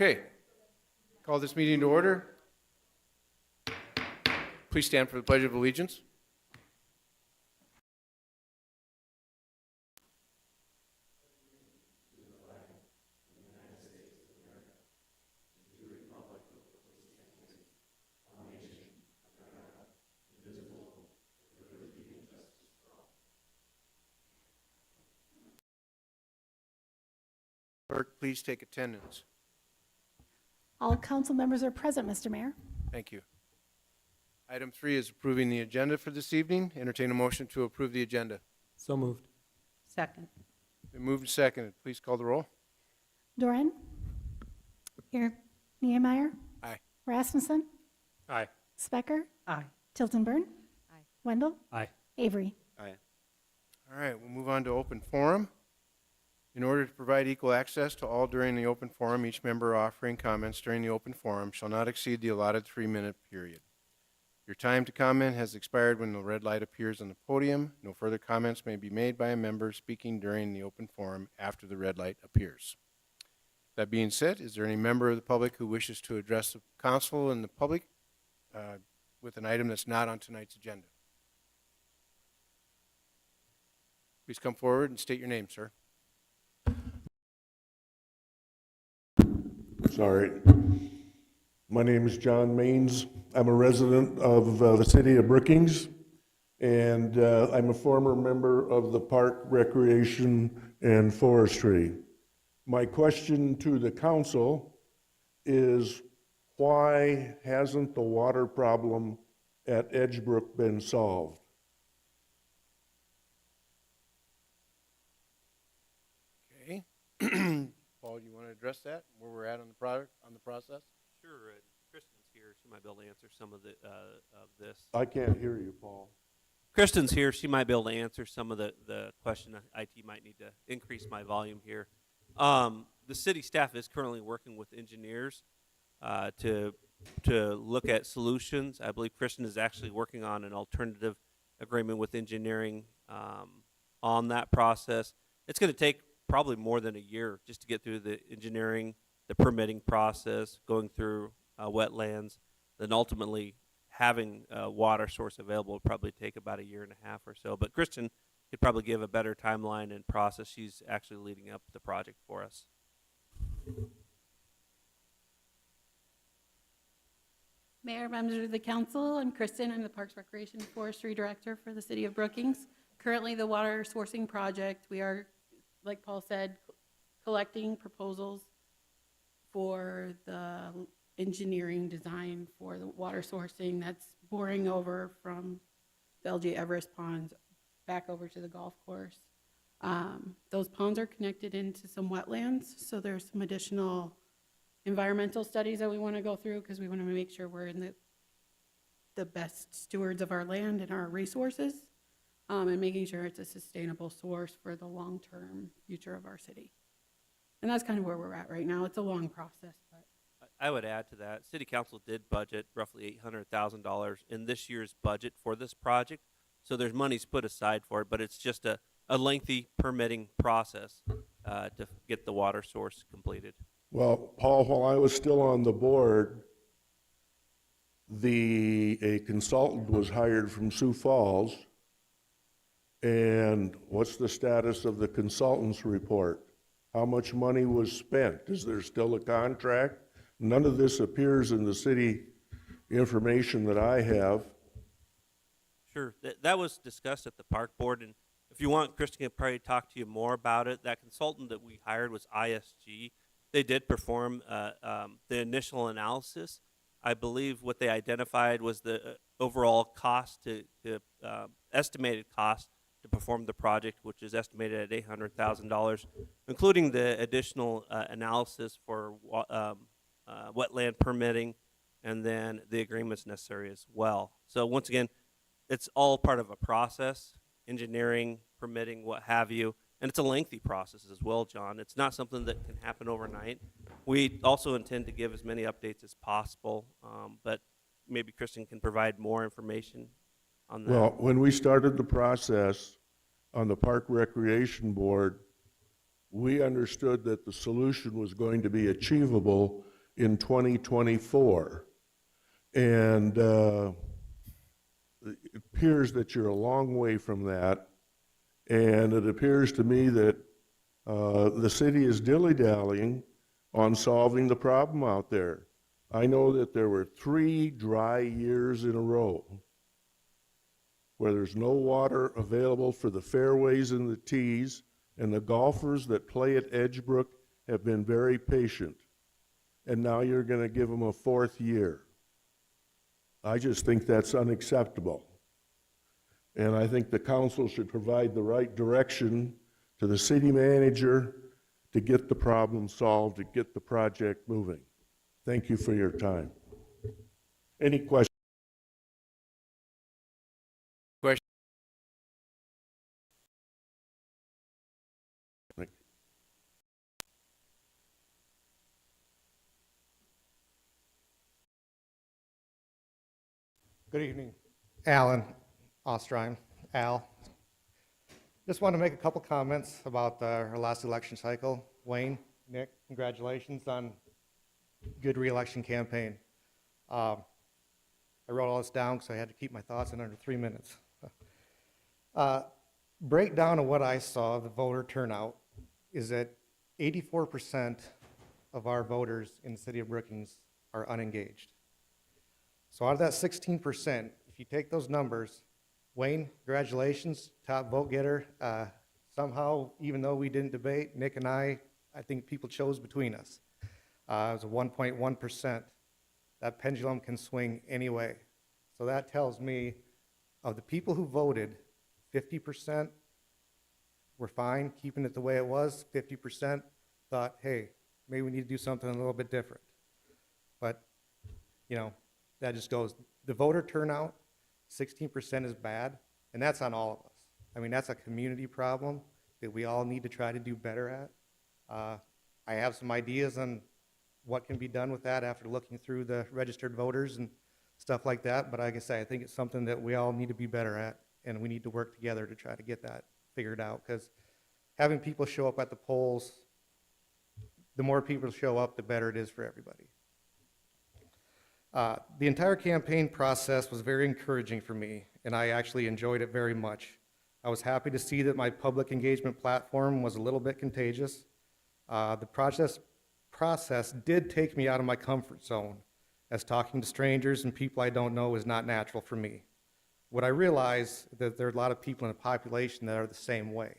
Okay, call this meeting to order. Please stand for the Pledge of Allegiance. Clerk, please take attendance. All council members are present, Mr. Mayor. Thank you. Item 3 is approving the agenda for this evening. Entertain a motion to approve the agenda. So moved. Second. Been moved and seconded. Please call the roll. Doran? Here. Niemeyer? Aye. Rasmussen? Aye. Specker? Aye. Tiltonburn? Aye. Wendell? Aye. Avery? All right, we'll move on to open forum. In order to provide equal access to all during the open forum, each member offering comments during the open forum shall not exceed the allotted 3-minute period. Your time to comment has expired when the red light appears on the podium. No further comments may be made by a member speaking during the open forum after the red light appears. That being said, is there any member of the public who wishes to address the council and the public with an item that's not on tonight's agenda? Please come forward and state your name, sir. Sorry. My name is John Maines. I'm a resident of the city of Brookings, and I'm a former member of the Park, Recreation, and Forestry. My question to the council is, why hasn't the water problem at Edgebrook been solved? Okay. Paul, you want to address that, where we're at on the product, on the process? Sure, Kristen's here. She might be able to answer some of this. I can't hear you, Paul. Kristen's here. She might be able to answer some of the question. IT might need to increase my volume here. The city staff is currently working with engineers to look at solutions. I believe Kristen is actually working on an alternative agreement with engineering on that process. It's going to take probably more than a year just to get through the engineering, the permitting process, going through wetlands, then ultimately having a water source available will probably take about a year and a half or so. But Kristen could probably give a better timeline and process. She's actually leading up the project for us. Mayor, members of the council, I'm Kristen. I'm the Parks, Recreation, and Forestry Director for the City of Brookings. Currently, the water sourcing project, we are, like Paul said, collecting proposals for the engineering design for the water sourcing that's boring over from the LG Everest ponds back over to the golf course. Those ponds are connected into some wetlands, so there's some additional environmental studies that we want to go through because we want to make sure we're in the best stewards of our land and our resources, and making sure it's a sustainable source for the long-term future of our city. And that's kind of where we're at right now. It's a long process, but I would add to that, City Council did budget roughly $800,000 in this year's budget for this project. So there's monies put aside for it, but it's just a lengthy permitting process to get the water source completed. Well, Paul, while I was still on the board, a consultant was hired from Sioux Falls. And what's the status of the consultant's report? How much money was spent? Is there still a contract? None of this appears in the city information that I have. Sure, that was discussed at the park board, and if you want, Kristen can probably talk to you more about it. That consultant that we hired was ISG. They did perform the initial analysis. I believe what they identified was the overall cost estimated cost to perform the project, which is estimated at $800,000, including the additional analysis for wetland permitting, and then the agreements necessary as well. So once again, it's all part of a process, engineering, permitting, what have you, and it's a lengthy process as well, John. It's not something that can happen overnight. We also intend to give as many updates as possible, but maybe Kristen can provide more information on that. Well, when we started the process on the Park Recreation Board, we understood that the solution was going to be achievable in 2024. And it appears that you're a long way from that. And it appears to me that the city is dilly-dallying on solving the problem out there. I know that there were 3 dry years in a row where there's no water available for the fairways and the tees, and the golfers that play at Edgebrook have been very patient. And now you're going to give them a 4th year. I just think that's unacceptable. And I think the council should provide the right direction to the city manager to get the problem solved, to get the project moving. Thank you for your time. Any questions? Question? Good evening. Alan Ostrine. Al. Just want to make a couple comments about our last election cycle. Wayne, Nick, congratulations on good re-election campaign. I wrote all this down because I had to keep my thoughts in under 3 minutes. Breakdown of what I saw, the voter turnout, is that 84% of our voters in the city of Brookings are unengaged. So out of that 16%, if you take those numbers, Wayne, congratulations, top vote getter. Somehow, even though we didn't debate, Nick and I think people chose between us. It was a 1.1%. That pendulum can swing anyway. So that tells me of the people who voted, 50% were fine keeping it the way it was. 50% thought, hey, maybe we need to do something a little bit different. But, you know, that just goes, the voter turnout, 16% is bad, and that's on all of us. I mean, that's a community problem that we all need to try to do better at. I have some ideas on what can be done with that after looking through the registered voters and stuff like that, but like I say, I think it's something that we all need to be better at, and we need to work together to try to get that figured out, because having people show up at the polls, the more people show up, the better it is for everybody. The entire campaign process was very encouraging for me, and I actually enjoyed it very much. I was happy to see that my public engagement platform was a little bit contagious. The process did take me out of my comfort zone, as talking to strangers and people I don't know is not natural for me. What I realize is that there are a lot of people in the population that are the same way.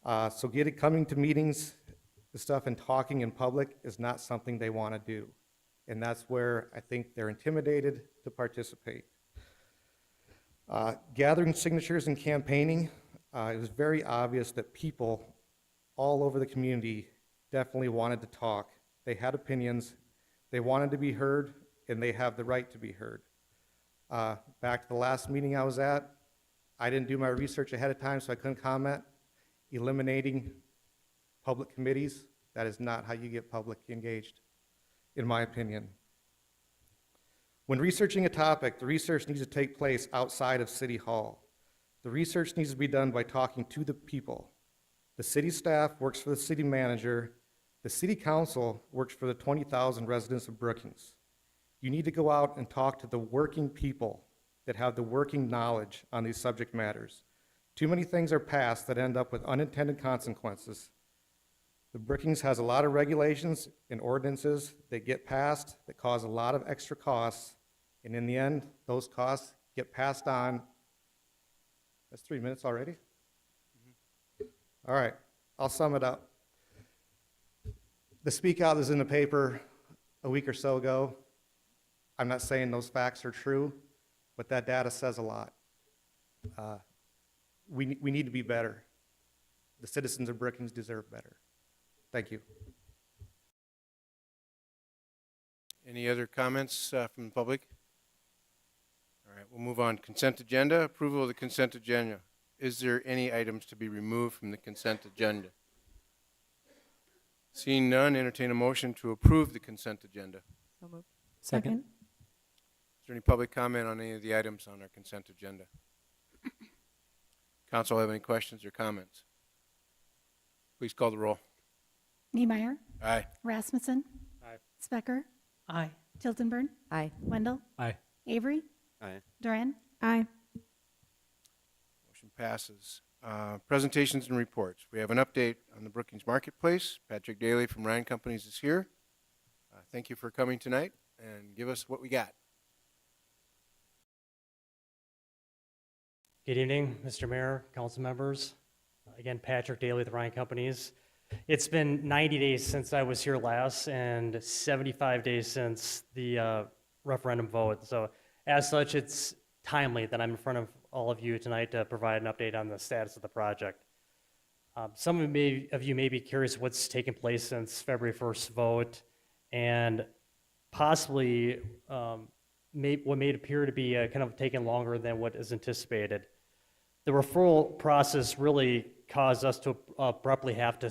So coming to meetings and stuff and talking in public is not something they want to do. And that's where I think they're intimidated to participate. Gathering signatures and campaigning, it was very obvious that people all over the community definitely wanted to talk. They had opinions, they wanted to be heard, and they have the right to be heard. Back to the last meeting I was at, I didn't do my research ahead of time, so I couldn't comment. Eliminating public committees, that is not how you get public engaged, in my opinion. When researching a topic, the research needs to take place outside of City Hall. The research needs to be done by talking to the people. The city staff works for the city manager. The city council works for the 20,000 residents of Brookings. You need to go out and talk to the working people that have the working knowledge on these subject matters. Too many things are passed that end up with unintended consequences. The Brookings has a lot of regulations and ordinances that get passed that cause a lot of extra costs, and in the end, those costs get passed on. That's 3 minutes already? Mm-hmm. All right, I'll sum it up. The Speak Out is in the paper a week or so ago. I'm not saying those facts are true, but that data says a lot. We need to be better. The citizens of Brookings deserve better. Thank you. Any other comments from the public? All right, we'll move on. Consent agenda, approval of the consent agenda. Is there any items to be removed from the consent agenda? Seeing none, entertain a motion to approve the consent agenda. So moved. Second. Is there any public comment on any of the items on our consent agenda? Council have any questions or comments? Please call the roll. Niemeyer. Aye. Rasmussen. Aye. Specker, Aye. Tiltonburn, Aye. Wendell, Aye. Avery, Aye. Duran. Aye. Motion passes. Presentations and reports. We have an update on the Brookings Marketplace. Patrick Daly from Ryan Companies is here. Thank you for coming tonight, and give us what we got. Good evening, Mr. Mayor, council members. Again, Patrick Daly with Ryan Companies. It's been 90 days since I was here last and 75 days since the referendum vote. So as such, it's timely that I'm in front of all of you tonight to provide an update on the status of the project. Some of you may be curious what's taken place since February 1st vote and possibly what may appear to be kind of taking longer than what is anticipated. The referral process really caused us to abruptly have to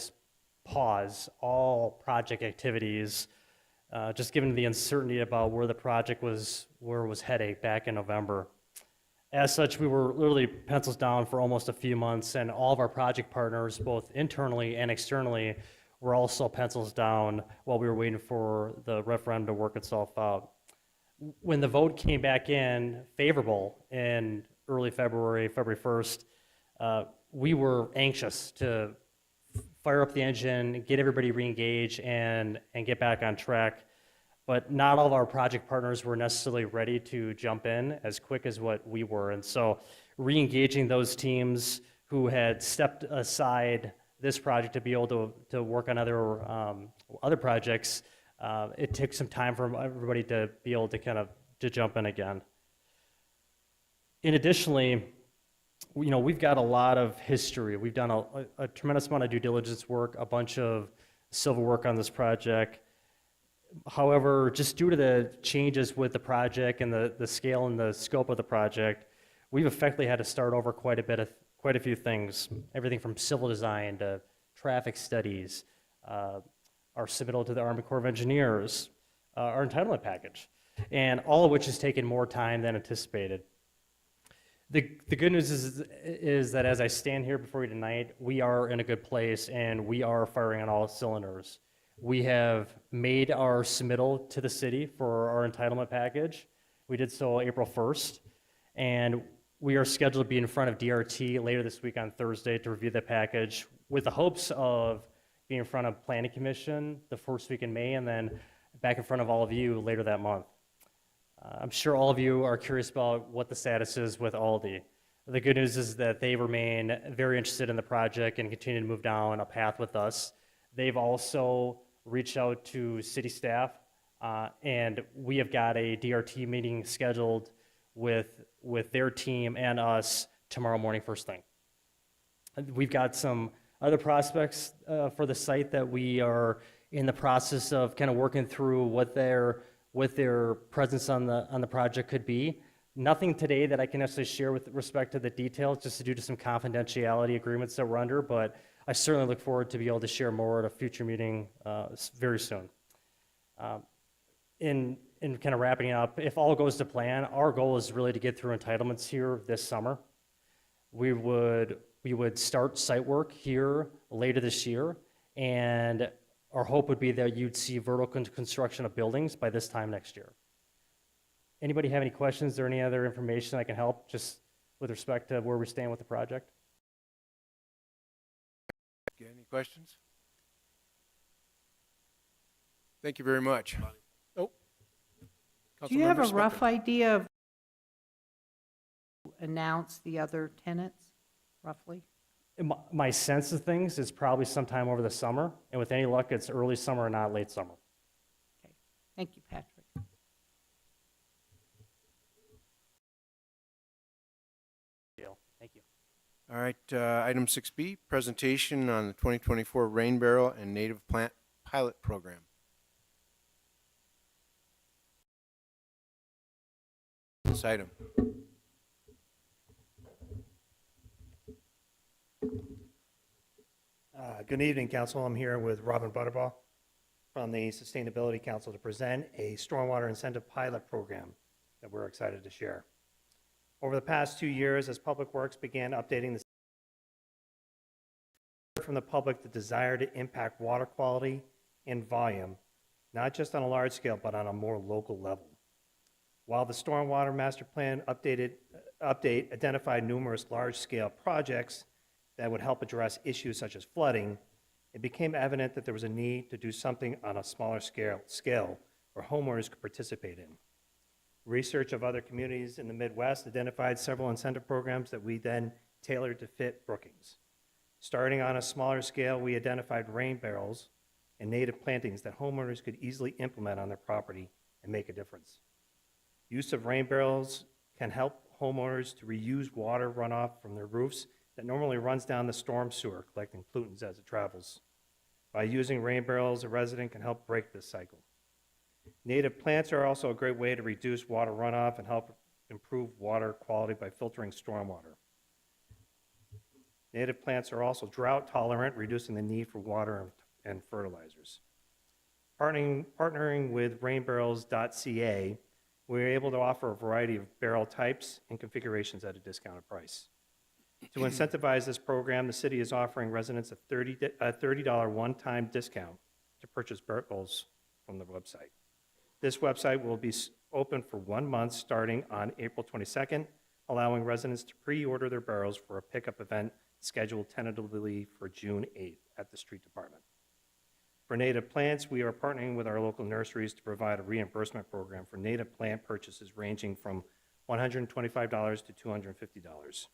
pause all project activities, just given the uncertainty about where the project was heading back in November. As such, we were literally pencils down for almost a few months, and all of our project partners, both internally and externally, were also pencils down while we were waiting for the referendum to work itself out. When the vote came back in favorable in early February 1st, we were anxious to fire up the engine, get everybody re-engaged, and get back on track. But not all of our project partners were necessarily ready to jump in as quick as what we were. And so re-engaging those teams who had stepped aside this project to be able to work on other projects, it took some time for everybody to be able to jump in again. Additionally, we've got a lot of history. We've done a tremendous amount of due diligence work, a bunch of civil work on this project. However, just due to the changes with the project and the scale and the scope of the project, we've effectively had to start over quite a few things. Everything from civil design to traffic studies, our submittal to the Army Corps of Engineers, our entitlement package, and all of which has taken more time than anticipated. The good news is that as I stand here before you tonight, we are in a good place and we are firing on all cylinders. We have made our submittal to the city for our entitlement package. We did so April 1st, and we are scheduled to be in front of DRT later this week on Thursday to review the package with the hopes of being in front of Planning Commission the first week in May and then back in front of all of you later that month. I'm sure all of you are curious about what the status is with Aldi. The good news is that they remain very interested in the project and continue to move down a path with us. They've also reached out to city staff, and we have got a DRT meeting scheduled with their team and us tomorrow morning first thing. We've got some other prospects for the site that we are in the process of kind of working through what their presence on the project could be. Nothing today that I can necessarily share with respect to the details, just due to some confidentiality agreements that we're under, but I certainly look forward to be able to share more at a future meeting very soon. In kind of wrapping up, if all goes to plan, our goal is really to get through entitlements here this summer. We would start site work here later this year, and our hope would be that you'd see vertical construction of buildings by this time next year. Anybody have any questions or any other information I can help just with respect to where we stand with the project? Any questions? Thank you very much. Oh. Do you have a Councilmember rough Specker. idea of announce the other tenants, roughly? My sense of things is probably sometime over the summer, and with any luck, it's early summer and not late summer. Okay, thank you, Patrick. Thank you. All right, item 6B, presentation on the 2024 Rain Barrel and Native Plant Pilot Program. This item. Good evening, Council. I'm here with Robin Butterbaugh from the Sustainability Council to present a stormwater incentive pilot program that we're excited to share. Over the past 2 years, as Public Works began updating from the public the desire to impact water quality and volume not just on a large scale, but on a more local level. While the Stormwater Master Plan update identified numerous large-scale projects that would help address issues such as flooding, it became evident that there was a need to do something on a smaller scale where homeowners could participate in. Research of other communities in the Midwest identified several incentive programs that we then tailored to fit Brookings. Starting on a smaller scale, we identified rain barrels and native plantings that homeowners could easily implement on their property and make a difference. Use of rain barrels can help homeowners to reuse water runoff from their roofs that normally runs down the storm sewer, collecting pollutants as it travels. By using rain barrels, a resident can help break this cycle. Native plants are also a great way to reduce water runoff and help improve water quality by filtering stormwater. Native plants are also drought tolerant, reducing the need for water and fertilizers. Partnering with rainbarrels.ca, we were able to offer a variety of barrel types and configurations at a discounted price. To incentivize this program, the city is offering residents a $30 one-time discount to purchase barrels from the website. This website will be open for 1 month starting on April 22nd, allowing residents to pre-order their barrels for a pickup event scheduled tentatively for June 8th at the street department. For native plants, we are partnering with our local nurseries to provide a reimbursement program for native plant purchases ranging from $125 to $250.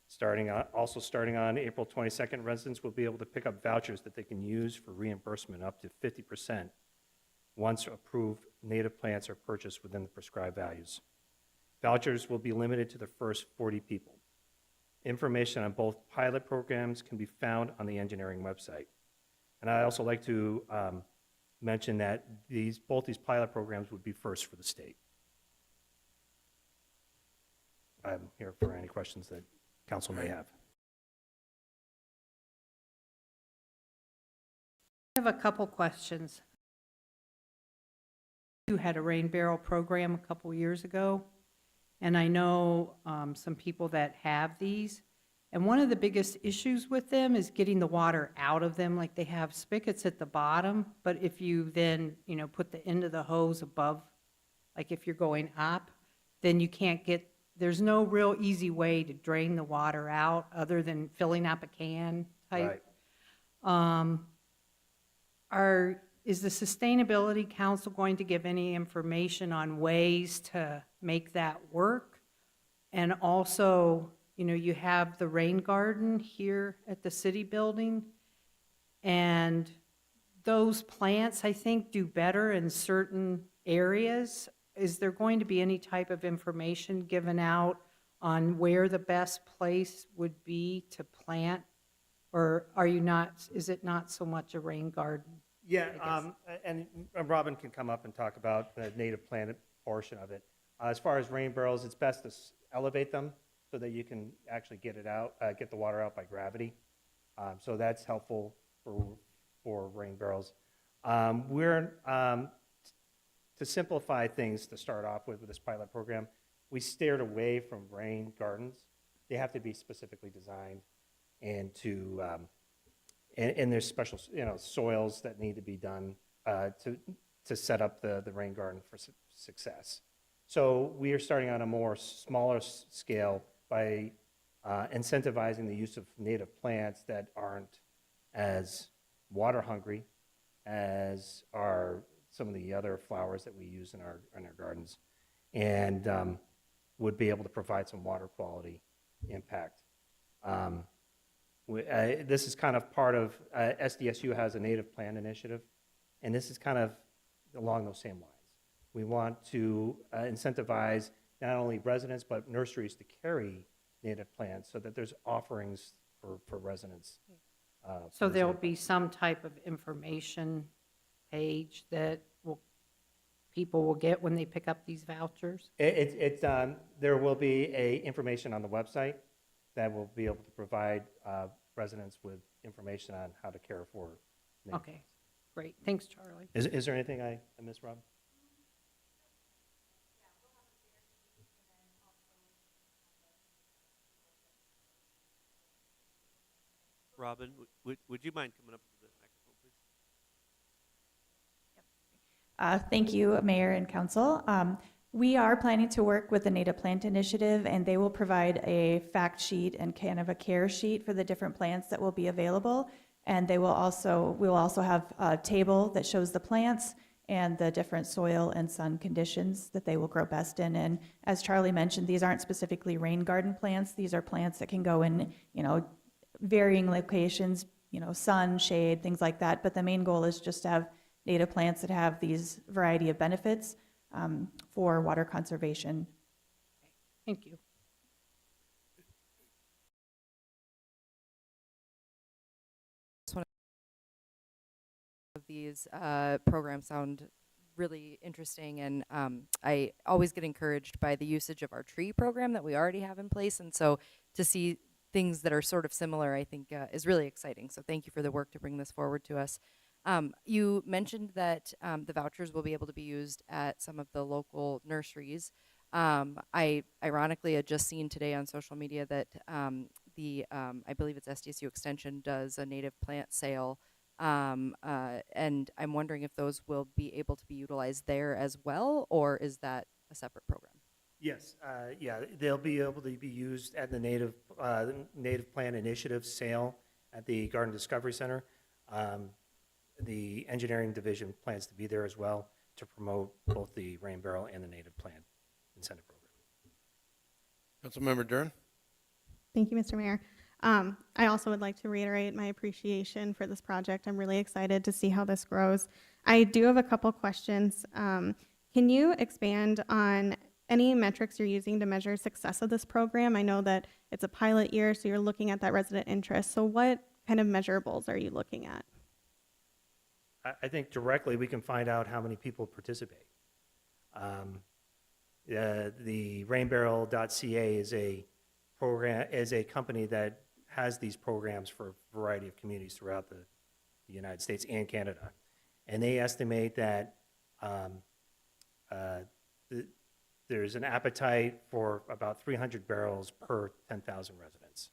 Starting on April 22nd, residents will be able to pick up vouchers that they can use for reimbursement up to 50% once approved native plants are purchased within the prescribed values. Vouchers will be limited to the first 40 people. Information on both pilot programs can be found on the engineering website. And I'd also like to mention that both these pilot programs would be first for the state. I'm here for any questions that council may have. I have a couple questions. You had a rain barrel program a couple years ago, and I know some people that have these. And one of the biggest issues with them is getting the water out of them. Like, they have spigots at the bottom, but if you then, put the end of the hose above, like if you're going up, then you can't get, there's no real easy way to drain the water out other than filling up a can type. Right. Is the Sustainability Council going to give any information on ways to make that work? And also, you have the rain garden here at the city building, and those plants, I think, do better in certain areas. Is there going to be any type of information given out on where the best place would be to plant? Or is it not so much a rain garden? Yeah, and Robin can come up and talk about the native plant portion of it. As far as rain barrels, it's best to elevate them so that you can actually get it out, get the water out by gravity. So that's helpful for rain barrels. To simplify things to start off with this pilot program, we steered away from rain gardens. They have to be specifically designed and and there's special soils that need to be done to set up the rain garden for success. So we are starting on a more smaller scale by incentivizing the use of native plants that aren't as water hungry as are some of the other flowers that we use in our gardens, and would be able to provide some water quality impact. This is kind of part of, SDSU has a native plant initiative, and this is kind of along those same lines. We want to incentivize not only residents, but nurseries to carry native plants so that there's offerings for residents. So there'll be some type of information page that people will get when they pick up these vouchers? There will be information on the website that will be able to provide residents with information on how to care for native. Okay, great. Thanks, Charlie. Is there anything I missed, Rob? Robin, would you mind coming up to the microphone, please? Thank you, Mayor and Council. We are planning to work with the Native Plant Initiative, and they will provide a fact sheet and kind of a care sheet for the different plants that will be available. And we will also have a table that shows the plants and the different soil and sun conditions that they will grow best in. And as Charlie mentioned, these aren't specifically rain garden plants. These are plants that can go in, varying locations, sun, shade, things like that. But the main goal is just to have native plants that have these variety of benefits for water conservation. Thank you. Of these programs sound really interesting, and I always get encouraged by the usage of our tree program that we already have in place, and so to see things that are sort of similar, I think is really exciting. So thank you for the work to bring this forward to us. You mentioned that the vouchers will be able to be used at some of the local nurseries. I ironically had just seen today on social media that I believe it's SDSU Extension does a native plant sale, and I'm wondering if those will be able to be utilized there as well, or is that a separate program? Yes, yeah, they'll be able to be used at the Native Plant Initiative sale at the Garden Discovery Center. The engineering division plans to be there as well to promote both the Rain Barrel and the Native Plant Incentive Program. Councilmember Dern? Thank you, Mr. Mayor. I also would like to reiterate my appreciation for this project. I'm really excited to see how this grows. I do have a couple questions. Can you expand on any metrics you're using to measure success of this program? I know that it's a pilot year, so you're looking at that resident interest. So what kind of measurables are you looking at? I think directly we can find out how many people participate. The rainbarrel.ca is a program, is a company that has these programs for a variety of communities throughout the United States and Canada. And they estimate that there's an appetite for about 300 barrels per 10,000 residents.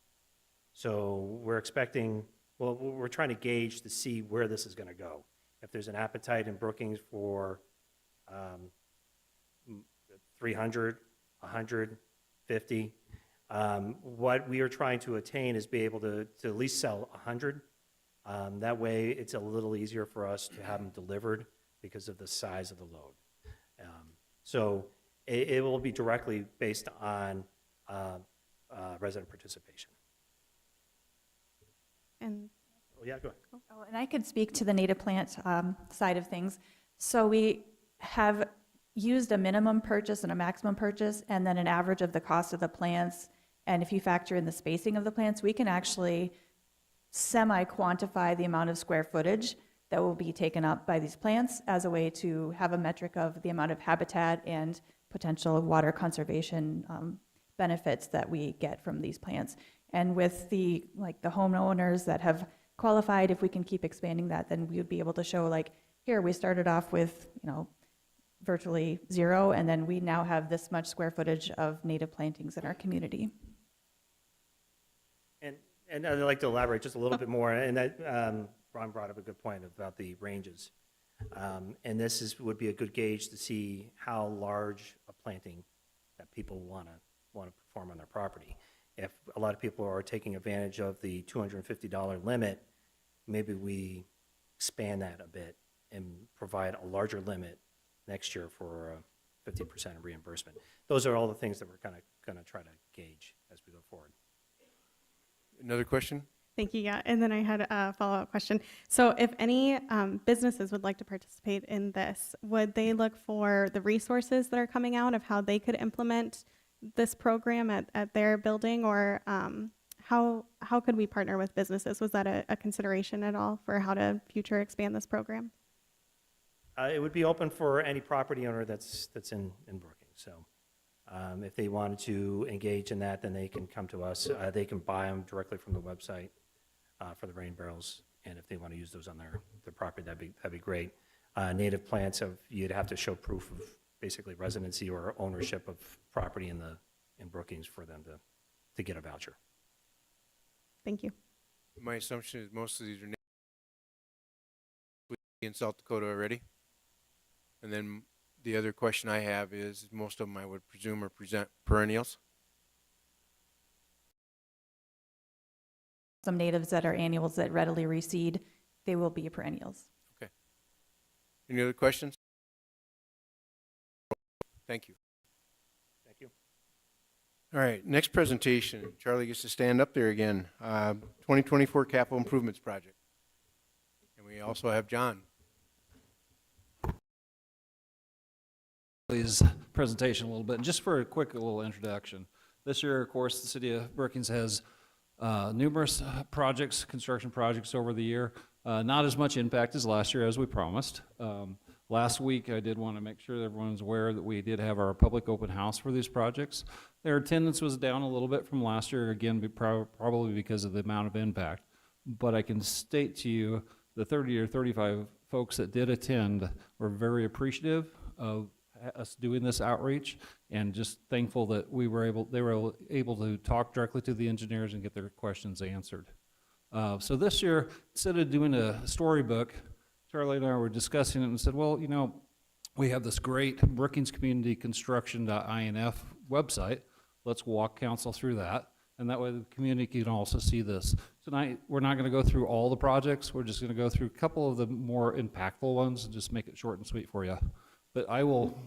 So we're expecting, well, we're trying to gauge to see where this is going to go. If there's an appetite in Brookings for 300, 150, what we are trying to attain is be able to at least sell 100. That way, it's a little easier for us to have them delivered because of the size of the load. So it will be directly based on resident participation. And Oh, yeah, go ahead. Oh, and I could speak to the native plant side of things. So we have used a minimum purchase and a maximum purchase, and then an average of the cost of the plants. And if you factor in the spacing of the plants, we can actually semi-quantify the amount of square footage that will be taken up by these plants as a way to have a metric of the amount of habitat and potential water conservation benefits that we get from these plants. And with the homeowners that have qualified, if we can keep expanding that, then we would be able to show here we started off with virtually zero, and then we now have this much square footage of native plantings in our community. And I'd like to elaborate just a little bit more, and that Ron brought up a good point about the ranges. And this would be a good gauge to see how large a planting that people want to perform on their property. If a lot of people are taking advantage of the $250 limit, maybe we expand that a bit and provide a larger limit next year for 50% of reimbursement. Those are all the things that we're kind of going to try to gauge as we go forward. Another question? thank you. Yeah, and then I had a follow-up question. So if any businesses would like to participate in this, would they look for the resources that are coming out of how they could implement this program at their building, or how could we partner with businesses? Was that a consideration at all for how to future expand this program? It would be open for any property owner that's in Brookings. So if they wanted to engage in that, then they can come to us. They can buy them directly from the website for the rain barrels, and if they want to use those on their property, that'd be great. Native plants, you'd have to show proof of basically residency or ownership of property in Brookings for them to get a voucher. Thank you. My assumption is most of these are in South Dakota already. And then the other question I have is, most of them I would presume are present perennials. Some natives that are annuals that readily reseed, they will be perennials. Any other questions? Thank you. Thank you. All right, next presentation. Charlie gets to stand up there again. 2024 Capital Improvements Project. And we also have John. Please presentation a little bit. And just for a quick little introduction, this year, of course, the city of Brookings has numerous projects, construction projects over the year. Not as much impact as last year as we promised. Last week, I did want to make sure that everyone's aware that we did have our public open house for these projects. Their attendance was down a little bit from last year, again, probably because of the amount of impact. But I can state to you, the 30 or 35 folks that did attend were very appreciative of us doing this outreach, and just thankful that they were able to talk directly to the engineers and get their questions answered. So this year, instead of doing a storybook, Charlie and I were discussing it and said, well, you know, we have this great Brookings Community Construction.inf website. Let's walk council through that, and that way the community can also see this. Tonight, we're not going to go through all the projects. We're just going to go through a couple of the more impactful ones and just make it short and sweet for you. But I will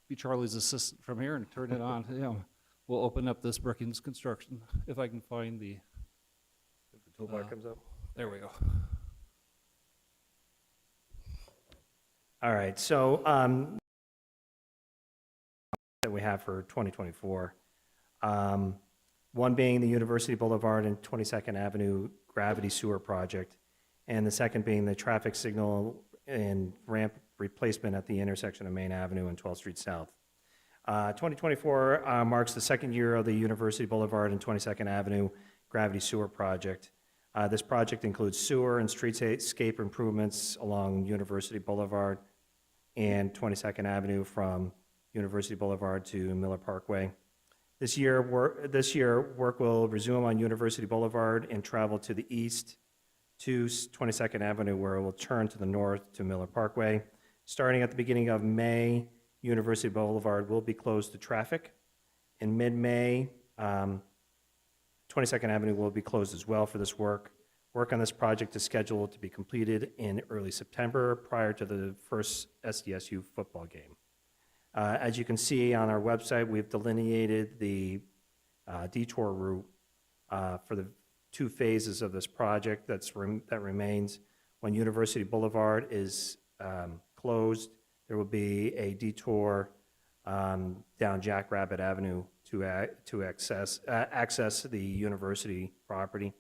be Charlie's assistant from here and turn it on to him. We'll open up this Brookings Construction, if I can find the Toolbar comes up. there we go. All right, so that we have for 2024. One being the University Boulevard and 22nd Avenue Gravity Sewer Project, and the second being the traffic signal and ramp replacement at the intersection of Main Avenue and 12th Street South. 2024 marks the second year of the University Boulevard and 22nd Avenue Gravity Sewer Project. This project includes sewer and streetscape improvements along University Boulevard and 22nd Avenue from University Boulevard to Miller Parkway. This year, work will resume on University Boulevard and travel to the east to 22nd Avenue, where it will turn to the north to Miller Parkway. Starting at the beginning of May, University Boulevard will be closed to traffic. In mid-May, 22nd Avenue will be closed as well for this work. Work on this project is scheduled to be completed in early September prior to the first SDSU football game. As you can see on our website, we've delineated the detour route for the two phases of this project that remains. When University Boulevard is closed, there will be a detour down Jackrabbit Avenue to access the university property.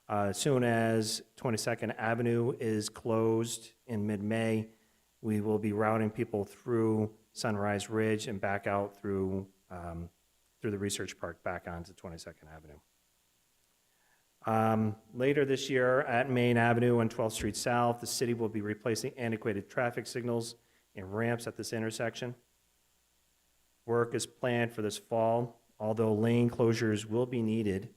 As soon as 22nd Avenue is closed in mid-May, we will be routing people through Sunrise Ridge and back out through the Research Park back onto 22nd Avenue. Later this year at Main Avenue and 12th Street South, the city will be replacing antiquated traffic signals and ramps at this intersection. Work is planned for this fall. Although lane closures will be needed,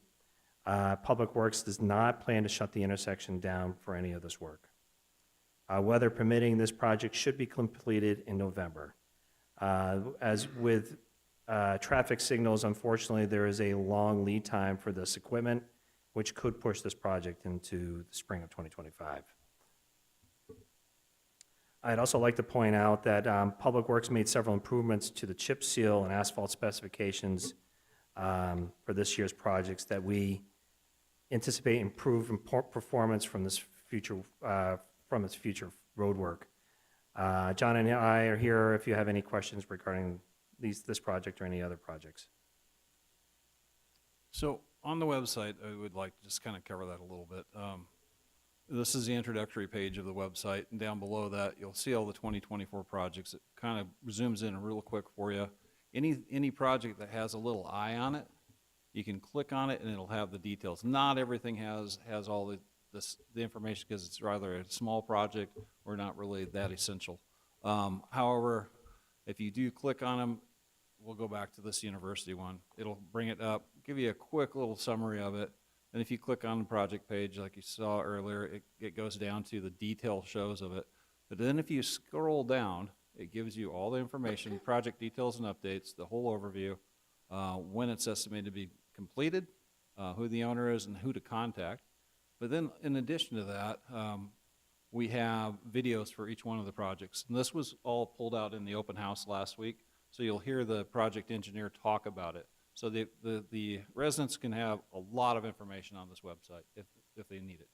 Public Works does not plan to shut the intersection down for any of this work. Weather permitting, this project should be completed in November. As with traffic signals, unfortunately, there is a long lead time for this equipment, which could push this project into the spring of 2025. I'd also like to point out that Public Works made several improvements to the chip seal and asphalt specifications for this year's projects that we anticipate improve performance from this future road work. John and I are here if you have any questions regarding this project or any other projects. So on the website, I would like to just kind of cover that a little bit. This is the introductory page of the website, and down below that, you'll see all the 2024 projects. It kind of zooms in real quick for you. Any project that has a little eye on it, you can click on it and it'll have the details. Not everything has all the information because it's rather a small project or not really that essential. However, if you do click on them, we'll go back to this university one. It'll bring it up, give you a quick little summary of it. And if you click on the project page, like you saw earlier, it goes down to the detail shows of it. But then if you scroll down, It gives you all the information, project details and updates, the whole overview, when it's estimated to be completed, who the owner is, and who to contact. But then, in addition to that, we have videos for each one of the projects. And this was all pulled out in the open house last week, so you'll hear the project engineer talk about it. So the residents can have a lot of information on this website if they need it.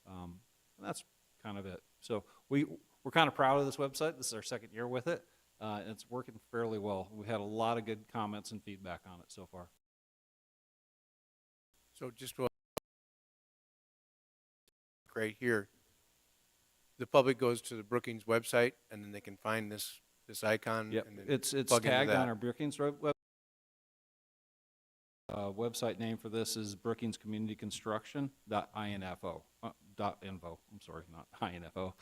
And that's kind of it. So we're kind of proud of this website. This is our second year with it. And it's working fairly well. We had a lot of good comments and feedback on it so far. So just right here, the public goes to the Brookings website and then they can find this icon. Yep, and then it's plug into tagged that. on our Brookings website name for this is brookingscommunityconstruction.info. .info. I'm sorry, not info.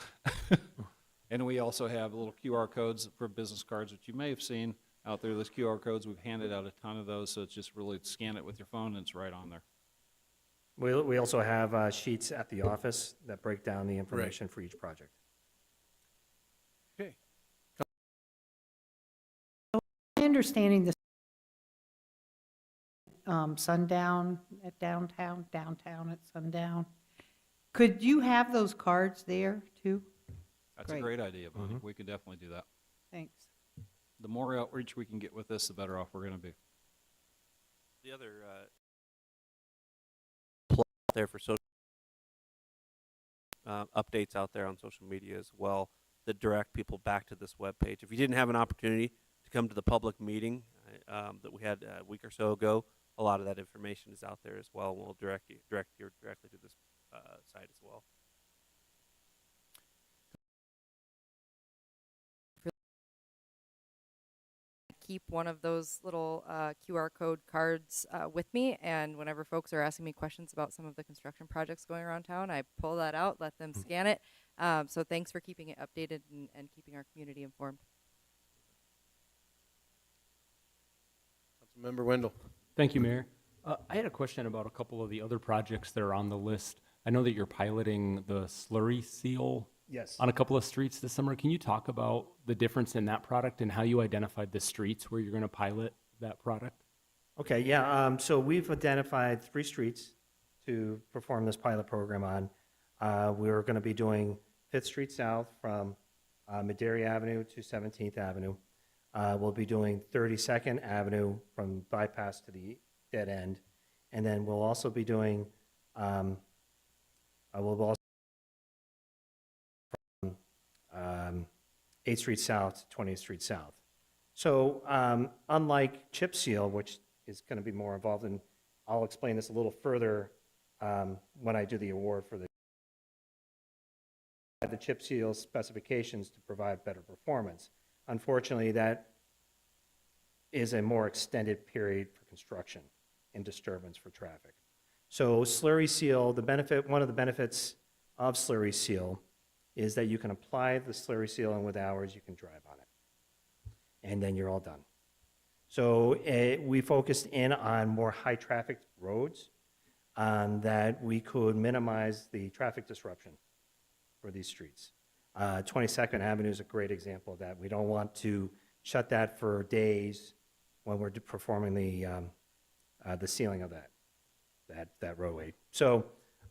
And we also have little QR codes for business cards, which you may have seen out there. Those QR codes, we've handed out a ton of those, so it's just really scan it with your phone and it's right on there. We also have sheets at the office that break down the information for each project. Okay. My understanding this sundown at downtown at sundown. Could you have those cards there too? That's a great idea, Bonnie. We can definitely do that. Thanks. The more outreach we can get with this, the better off we're going to be. The other plug out there for social updates out there on social media as well that direct people back to this webpage. If you didn't have an opportunity to come to the public meeting that we had a week or so ago, a lot of that information is out there as well, and we'll direct you directly to this site as well. Keep one of those little QR code cards with me, and whenever folks are asking me questions about some of the construction projects going around town, I pull that out, let them scan it. So thanks for keeping it updated and keeping our community informed. Councilmember Wendell. Thank you, Mayor. I had a question about a couple of the other projects that are on the list. I know that you're piloting the slurry seal Yes. on a couple of streets this summer. Can you talk about the difference in that product and how you identified the streets where you're going to pilot that product? Okay, yeah, so we've identified 3 streets to perform this pilot program on. We're going to be doing 5th Street South from Madera Avenue to 17th Avenue. We'll be doing 32nd Avenue from bypass to the dead end. And then we'll also be doing, we'll also 8th Street South to 20th Street South. So unlike chip seal, which is going to be more involved in, I'll explain this a little further when I do the award for the chip seal specifications to provide better performance. Unfortunately, that is a more extended period for construction and disturbance for traffic. So slurry seal, one of the benefits of slurry seal is that you can apply the slurry seal and with hours you can drive on it. And then you're all done. So we focused in on more high traffic roads that we could minimize the traffic disruption for these streets. 22nd Avenue is a great example of that. We don't want to shut that for days when we're performing the sealing of that roadway. So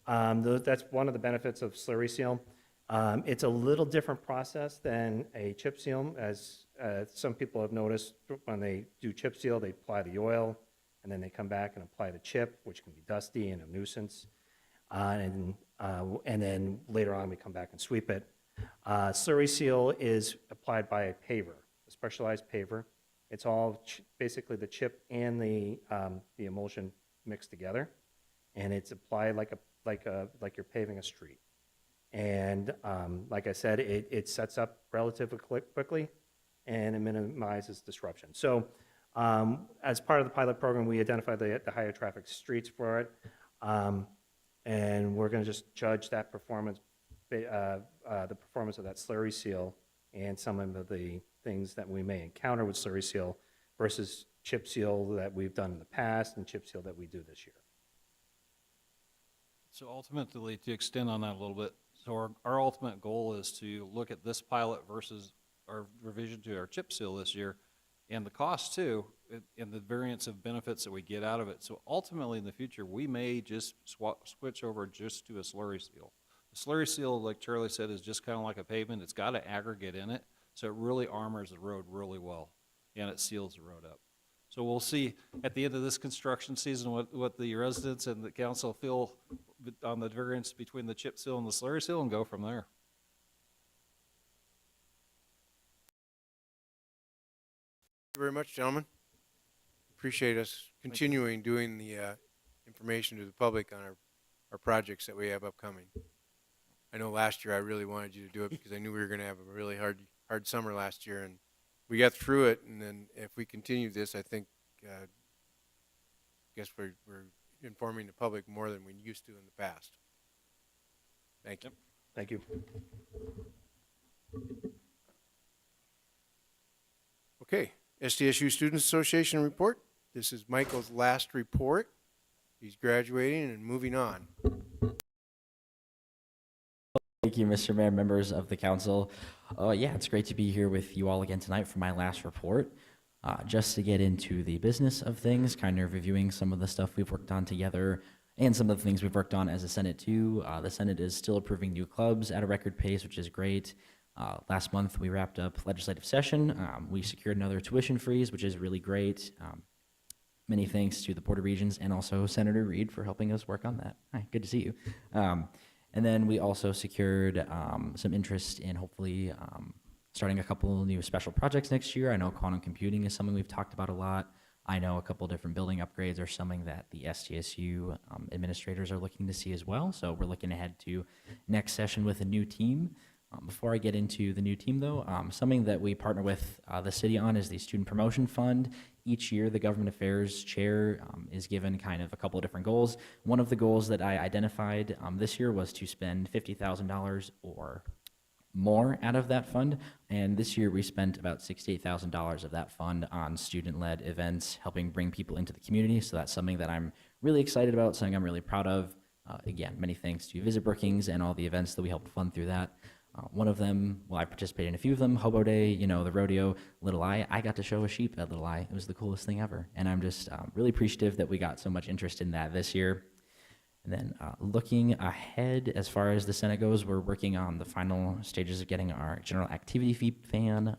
that's one of the benefits of slurry seal. It's a little different process than a chip seal, as some people have noticed. When they do chip seal, they apply the oil, and then they come back and apply the chip, which can be dusty and a nuisance. And then later on, we come back and sweep it. Slurry seal is applied by a paver, a specialized paver. It's all basically the chip and the emulsion mixed together, and it's applied like you're paving a street. And like I said, it sets up relatively quickly, and it minimizes disruption. So as part of the pilot program, we identified the higher traffic streets for it, and we're going to just judge that performance, the performance of that slurry seal and some of the things that we may encounter with slurry seal versus chip seal that we've done in the past and chip seal that we do this year. So ultimately, to extend on that a little bit, so our ultimate goal is to look at this pilot versus our revision to our chip seal this year, and the cost too, and the variance of benefits that we get out of it. So ultimately, in the future, we may just switch over just to a slurry seal. The slurry seal, like Charlie said, is just kind of like a pavement. It's got an aggregate in it, so it really armors the road really well, and it seals the road up. So we'll see at the end of this construction season what the residents and the council feel on the variance between the chip seal and the slurry seal, and go from there. Thank you very much, gentlemen. Appreciate us continuing doing the information to the public on our projects that we have upcoming. I know last year I really wanted you to do it because I knew we were going to have a really hard summer last year, and we got through it. And then if we continue this, I think, guess we're informing the public more than we used to in the past. Thank you. Thank you. Okay, SDSU Students Association report. This is Michael's last report. He's graduating and moving on. Thank you, Mr. Mayor, members of the council. Yeah, it's great to be here with you all again tonight for my last report. Just to get into the business of things, kind of reviewing some of the stuff we've worked on together and some of the things we've worked on as a Senate too. The Senate is still approving new clubs at a record pace, which is great. Last month, we wrapped up legislative session. We secured another tuition freeze, which is really great. Many thanks to the Board of Regents and also Senator Reed for helping us work on that. Hi, good to see you. And then we also secured some interest in hopefully starting a couple new special projects next year. I know quantum computing is something we've talked about a lot. I know a couple different building upgrades are something that the SDSU administrators are looking to see as well. So we're looking ahead to next session with a new team. Before I get into the new team though, something that we partner with the city on is the Student Promotion Fund. Each year, the Government Affairs Chair is given kind of a couple of different goals. One of the goals that I identified this year was to spend $50,000 or more out of that fund, and this year we spent about $68,000 of that fund on student-led events, helping bring people into the community, so that's something that I'm really excited about, something I'm really proud of. Again, many thanks to Visit Brookings and all the events that we helped fund through that. One of them, well, I participated in a few of them, Hobo Day, you know, the rodeo, Little Eye. I got to show a sheep at Little Eye. It was the coolest thing ever. And I'm just really appreciative that we got so much interest in that this year. And then looking ahead, as far as the Senate goes, we're working on the final stages of getting our general activity fee plan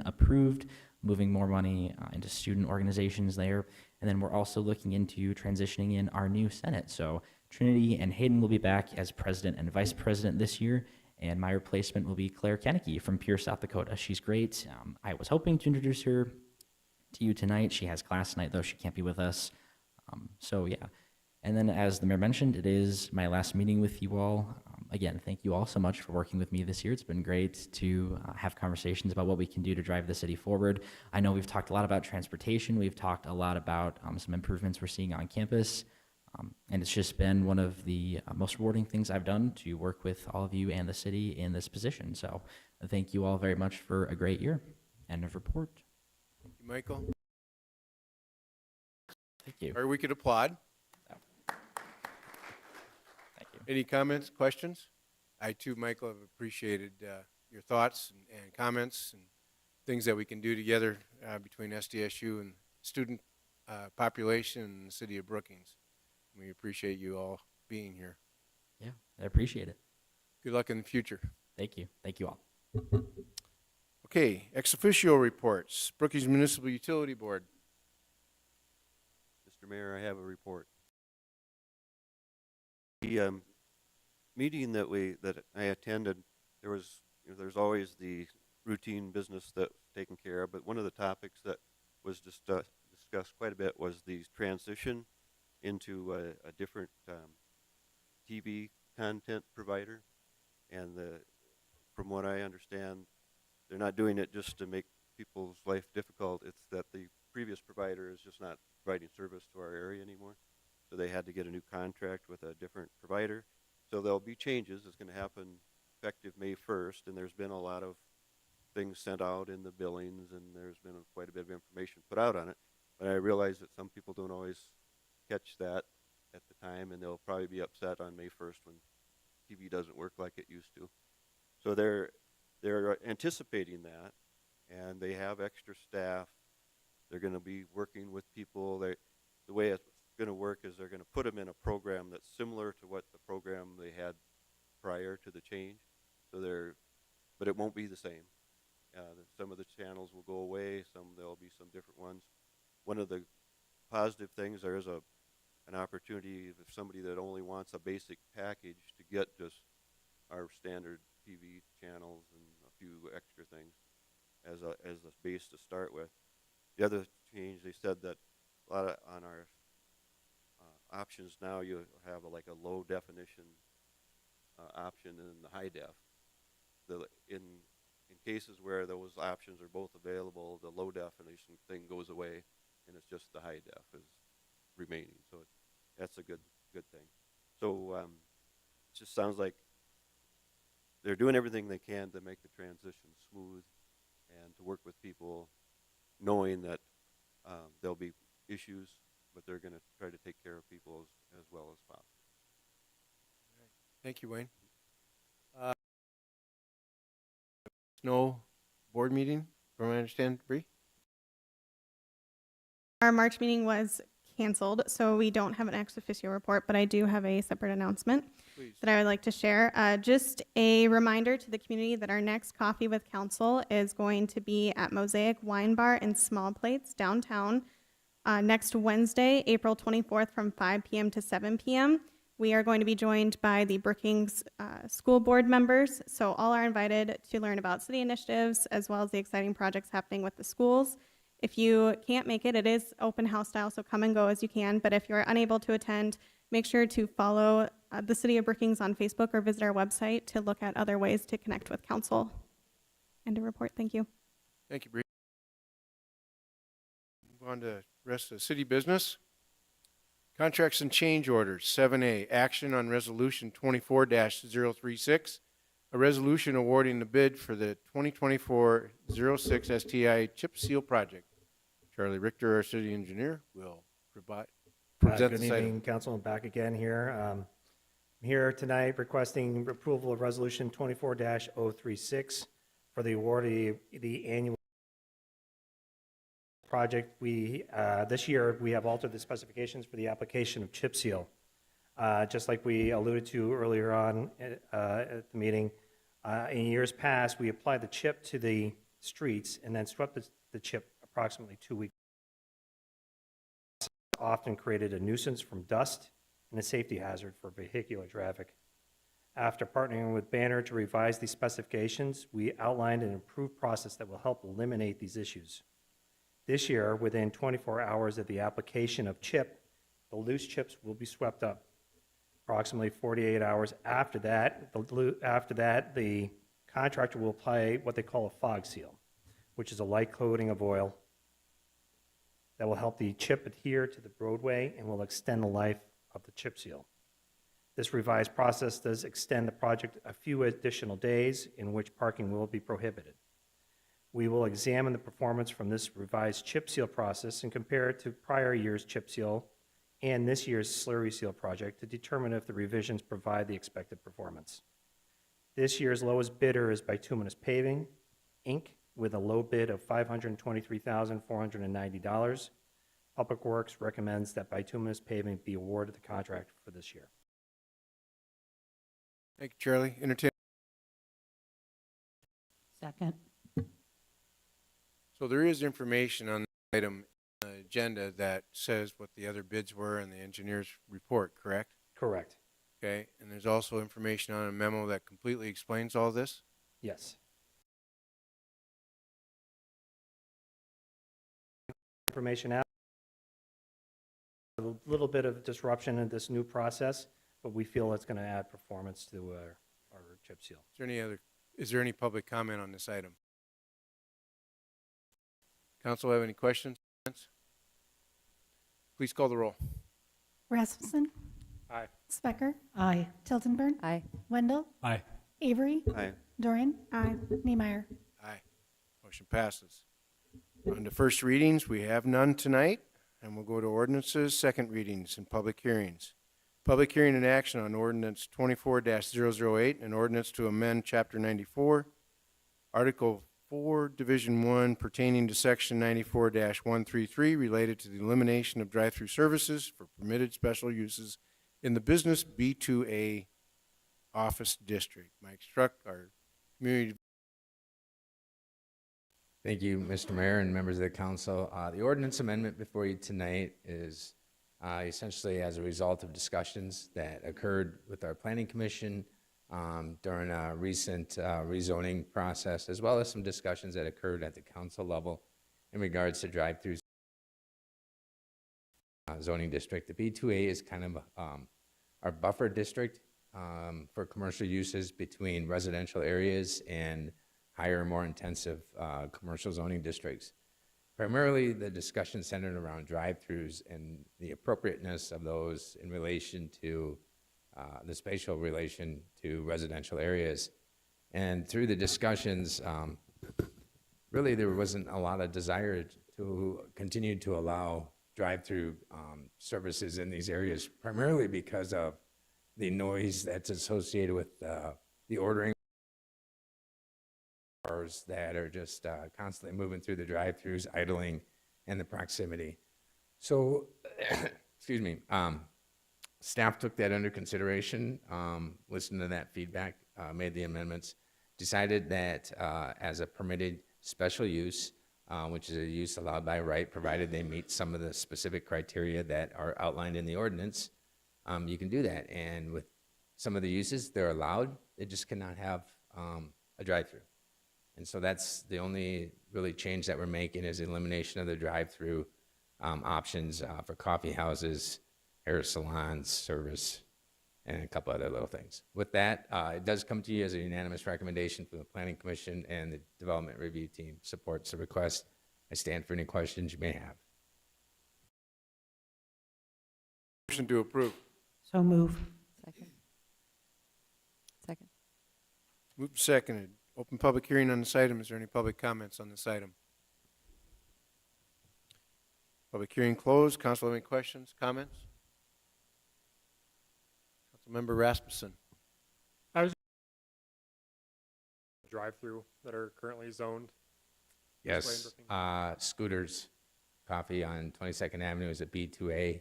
approved, moving more money into student organizations there. And then we're also looking into transitioning in our new Senate. So Trinity and Hayden will be back as president and vice president this year. And my replacement will be Claire Kennecke from Pierce, South Dakota. She's great. I was hoping to introduce her to you tonight. She has class tonight, though she can't be with us. So yeah. And then as the mayor mentioned, it is my last meeting with you all. Again, thank you all so much for working with me this year. It's been great to have conversations about what we can do to drive the city forward. I know we've talked a lot about transportation. We've talked a lot about some improvements we're seeing on campus. And it's just been one of the most rewarding things I've done to work with all of you and the city in this position. So thank you all very much for a great year. End of report. Thank you, Michael. Thank you. Or we could applaud. Thank you. Any comments, questions? I too, Michael, have appreciated your thoughts and comments and things that we can do together between SDSU and student population and the city of Brookings. We appreciate you all being here. Yeah, I appreciate it. Good luck in the future. Thank you. Thank you all. Okay, ex officio reports. Brookings Municipal Utility Board. Mr. Mayor, I have a report. The meeting that I attended, there's always the routine business that's taken care of, but one of the topics that was discussed quite a bit was the transition into a different TV content provider. And from what I understand, they're not doing it just to make people's life difficult. It's that the previous provider is just not providing service to our area anymore. So they had to get a new contract with a different provider. So there'll be changes. It's going to happen effective May 1st, and there's been a lot of things sent out in the billings, and there's been quite a bit of information put out on it. But I realize that some people don't always catch that at the time, and they'll probably be upset on May 1st when TV doesn't work like it used to. So they're anticipating that, and they have extra staff. They're going to be working with people. The way it's going to work is they're going to put them in a program that's similar to what the program they had prior to the change. But it won't be the same. Some of the channels will go away. There'll be some different ones. One of the positive things, there is an opportunity if somebody that only wants a basic package to get just our standard TV channels and a few extra things as a base to start with. The other change, they said that a lot of on our options now you have like a low definition option and the high def. In cases where those options are both available, the low definition thing goes away, and it's just the high def is remaining. So that's a good thing. So it just sounds like they're doing everything they can to make the transition smooth and to work with people, knowing that there'll be issues, but they're going to try to take care of people as well as possible. Thank you, Wayne. No board meeting, from what I understand, Bree? Our March meeting was canceled, so we don't have an ex officio report, but I do have a separate announcement Please. that I would like to share. Just a reminder to the community that our next Coffee with Council is going to be at Mosaic Wine Bar and Small Plates downtown next Wednesday, April 24th from 5 p.m. to 7 p.m. We are going to be joined by the Brookings school board members, so all are invited to learn about city initiatives as well as the exciting projects happening with the schools. If you can't make it, it is open house style, so come and go as you can, but if you're unable to attend, make sure to follow the City of Brookings on Facebook or visit our website to look at other ways to connect with council. End of report. Thank you. Thank you, Bree. Move on to rest of the city business. Contracts and change orders. 7A, action on resolution 24-036, a resolution awarding the bid for the 2024-06 STI chip seal project. Charlie Richter, our city engineer, will present Good this item. evening, Council. I'm back again here. I'm here tonight requesting approval of Resolution 24-036 for the award of the annual project. This year, we have altered the specifications for the application of chip seal. Just like we alluded to earlier on at the meeting, in years past, we applied the chip to the streets and then swept the chip approximately 2 weeks. Often created a nuisance from dust and a safety hazard for vehicular traffic. After partnering with Banner to revise these specifications, we outlined an improved process that will help eliminate these issues. This year, within 24 hours of the application of chip, the loose chips will be swept up. Approximately 48 hours after that, the contractor will apply what they call a fog seal, which is a light coating of oil that will help the chip adhere to the roadway and will extend the life of the chip seal. This revised process does extend the project a few additional days in which parking will be prohibited. We will examine the performance from this revised chip seal process and compare it to prior year's chip seal and this year's slurry seal project to determine if the revisions provide the expected performance. This year's lowest bidder is Bituminous Paving, Inc., with a low bid of $523,490. Public Works recommends that Bituminous Paving be awarded the contract for this year. Thank you, Charlie. Entertain. Second. So there is information on the item agenda that says what the other bids were in the engineer's report, correct? Correct. Okay, and there's also information on a memo that completely explains all this? Yes. Information out. A little bit of disruption in this new process, but we feel it's going to add performance to our chip seal. Is there any public comment on this item? Council have any questions? Please call the roll. Rasmussen? Aye. Specker? Aye. Tiltonburn? Aye. Wendell? Aye. Avery? Aye. Dorian? Aye. Niemeyer? Aye. Motion passes. On to first readings, we have none tonight, and we'll go to ordinances, second readings, and public hearings. Public hearing and action on ordinance 24-008, an ordinance to amend Chapter 94, Article 4, Division 1 pertaining to Section 94-133 related to the elimination of drive-through services for permitted special uses in the business B2A office district. Mike Struck, our community. Thank you, Mr. Mayor and members of the council. The ordinance amendment before you tonight is essentially as a result of discussions that occurred with our planning commission during a recent rezoning process, as well as some discussions that occurred at the council level in regards to drive-through zoning district. The B2A is kind of our buffer district for commercial uses between residential areas and higher, more intensive commercial zoning districts. Primarily, the discussion centered around drive-throughs and the appropriateness of those in relation to the spatial relation to residential areas. And through the discussions, really there wasn't a lot of desire to continue to allow drive-through services in these areas, primarily because of the noise that's associated with the ordering cars that are just constantly moving through the drive-throughs, idling, and the proximity. So, excuse me, staff took that under consideration, listened to that feedback, made the amendments, decided that as a permitted special use, which is a use allowed by right, provided they meet some of the specific criteria that are outlined in the ordinance, you can do that. And with some of the uses, they're allowed, they just cannot have a drive-through. And so that's the only really change that we're making is elimination of the drive-through options for coffee houses, hair salons, service, and a couple other little things. With that, it does come to you as a unanimous recommendation from the Planning Commission, and the Development Review Team supports the request. I stand for any questions you may have. Motion to approve. So move. Second. Second. Moved and seconded. Open public hearing on this item. Is there any public comments on this item? Public hearing closed. Council, have any questions, comments? Councilmember Rasmussen. Drive-through that are currently zoned? Yes, Scooters Coffee on 22nd Avenue is a B2A,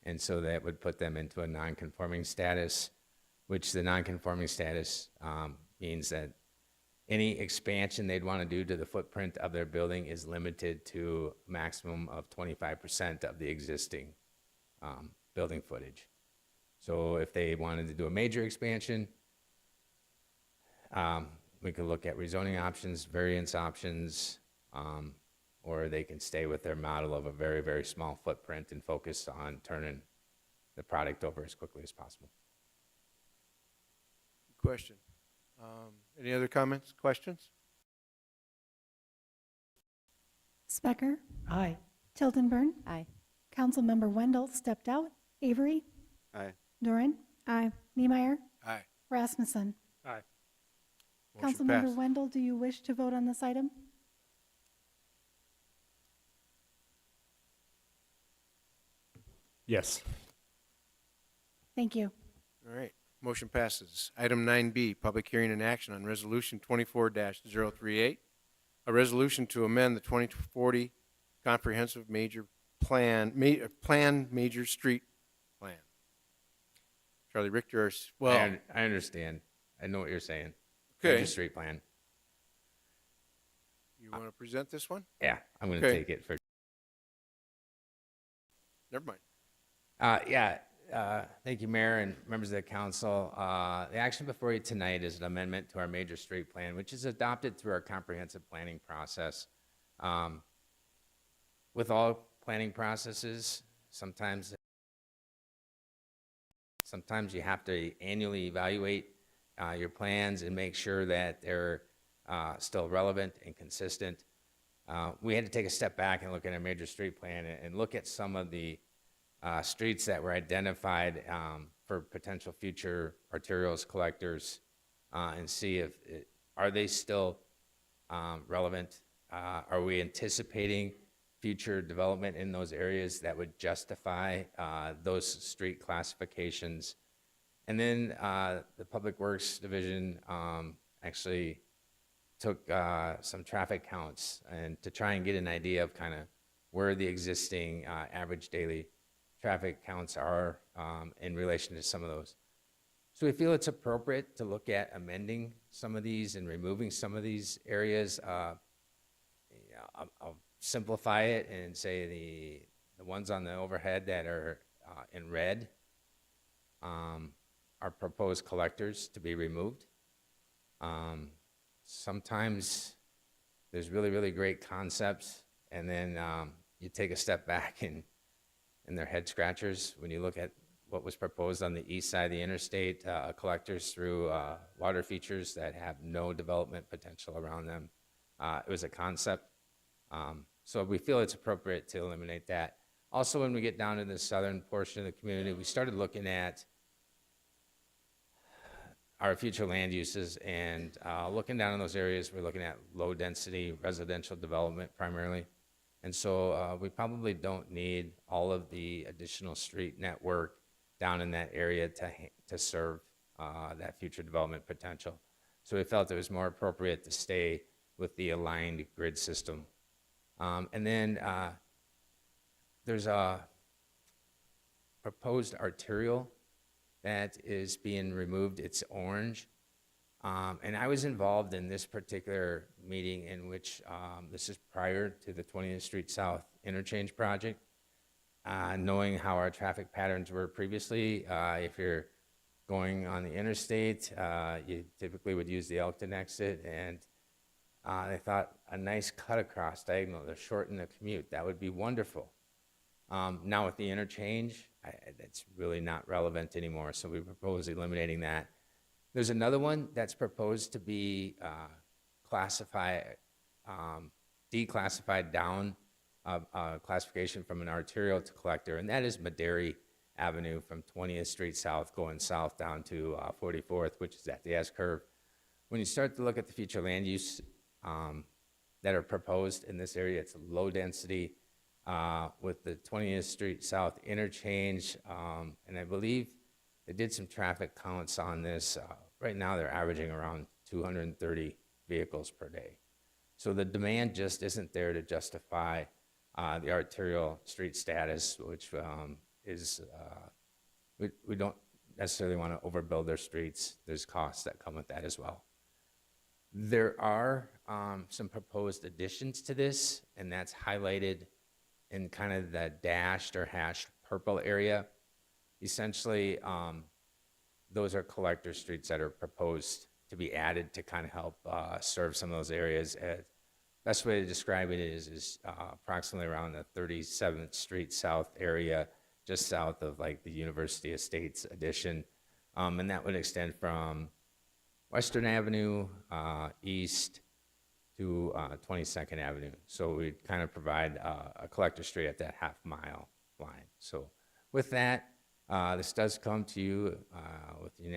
and so that would put them into a non-conforming status, which the non-conforming status means that any expansion they'd want to do to the footprint of their building is limited to a maximum of 25% of the existing building footage. So if they wanted to do a major expansion, we could look at rezoning options, variance options, or they can stay with their model of a very, very small footprint and focus on turning the product over as quickly as possible. Good question. Any other comments, questions? Specker. Aye. Tildenburn. Aye. Councilmember Wendell stepped out. Avery. Aye. Doran. Aye. Niemeyer. Aye. Rasmussen. Aye. Motion Councilmember passed. Wendell, do you wish to vote on this item? Yes. Thank you. All right. Motion passes. Item 9B, public hearing and action on Resolution 24-038, a resolution to amend the 2040 Comprehensive Major Planned Major Street Plan. Charlie Richter, well, I understand. I know what you're saying. Okay. Major street plan. you want to present this one? Yeah, I'm going to Okay. take it for. Never mind. Thank you, Mayor and members of the council. The action before you tonight is an amendment to our major street plan, which is adopted through our comprehensive planning process. With all planning processes, sometimes you have to annually evaluate your plans and make sure that they're still relevant and consistent. We had to take a step back and look at our major street plan and look at some of the streets that were identified for potential future arterials collectors and see if are they still relevant? Are we anticipating future development in those areas that would justify those street classifications? And then the Public Works Division actually took some traffic counts and to try and get an idea of kind of where the existing average daily traffic counts are in relation to some of those. So we feel it's appropriate to look at amending some of these and removing some of these areas. I'll simplify it and say the ones on the overhead that are in red are proposed collectors to be removed. Sometimes there's really, really great concepts, and then you take a step back and they're head scratchers. When you look at what was proposed on the east side of the interstate, collectors through water features that have no development potential around them. It was a concept. So we feel it's appropriate to eliminate that. Also, when we get down to the southern portion of the community, we started looking at our future land uses, and looking down in those areas, we're looking at low density residential development primarily. And so we probably don't need all of the additional street network down in that area to serve that future development potential. So we felt it was more appropriate to stay with the aligned grid system. And then there's a proposed arterial that is being removed. It's orange. And I was involved in this particular meeting in which this is prior to the 20th Street South interchange project. Knowing how our traffic patterns were previously, if you're going on the interstate, you typically would use the Elkton exit, and they thought a nice cut across diagonal to shorten the commute, that would be wonderful. Now with the interchange, that's really not relevant anymore, so we propose eliminating that. There's another one that's proposed to be declassified down classification from an arterial to collector, and that is Maderi Avenue from 20th Street South going south down to 44th, which is at the S-curve. When you start to look at the future land use that are proposed in this area, it's low density with the 20th Street South interchange, and I believe they did some traffic counts on this. Right now they're averaging around 230 vehicles per day. So the demand just isn't there to justify the arterial street status, which is, we don't necessarily want to overbuild their streets. There's costs that come with that as well. There are some proposed additions to this, and that's highlighted in kind of the dashed or hashed purple area. Essentially, those are collector streets that are proposed to be added to kind of help serve some of those areas. Best way to describe it is approximately around the 37th Street South area, just south of like the University Estates addition. And that would extend from Western Avenue east to 22nd Avenue. So we'd kind of provide a collector street at that half-mile line. So with that, this does come to you with the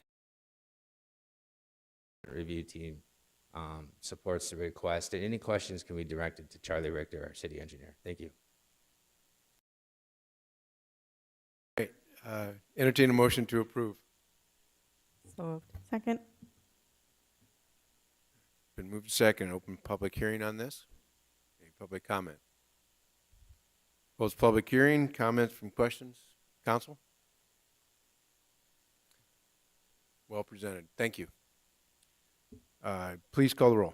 review team supports the request. And any questions can be directed to Charlie Richter, our city engineer. Thank you. Great. Entertain a motion to approve. So moved. Second. Been moved to second. Open public hearing on this. Any public comment? Close public hearing. Comments from questions? Council? Well presented. Thank you. Please call the roll.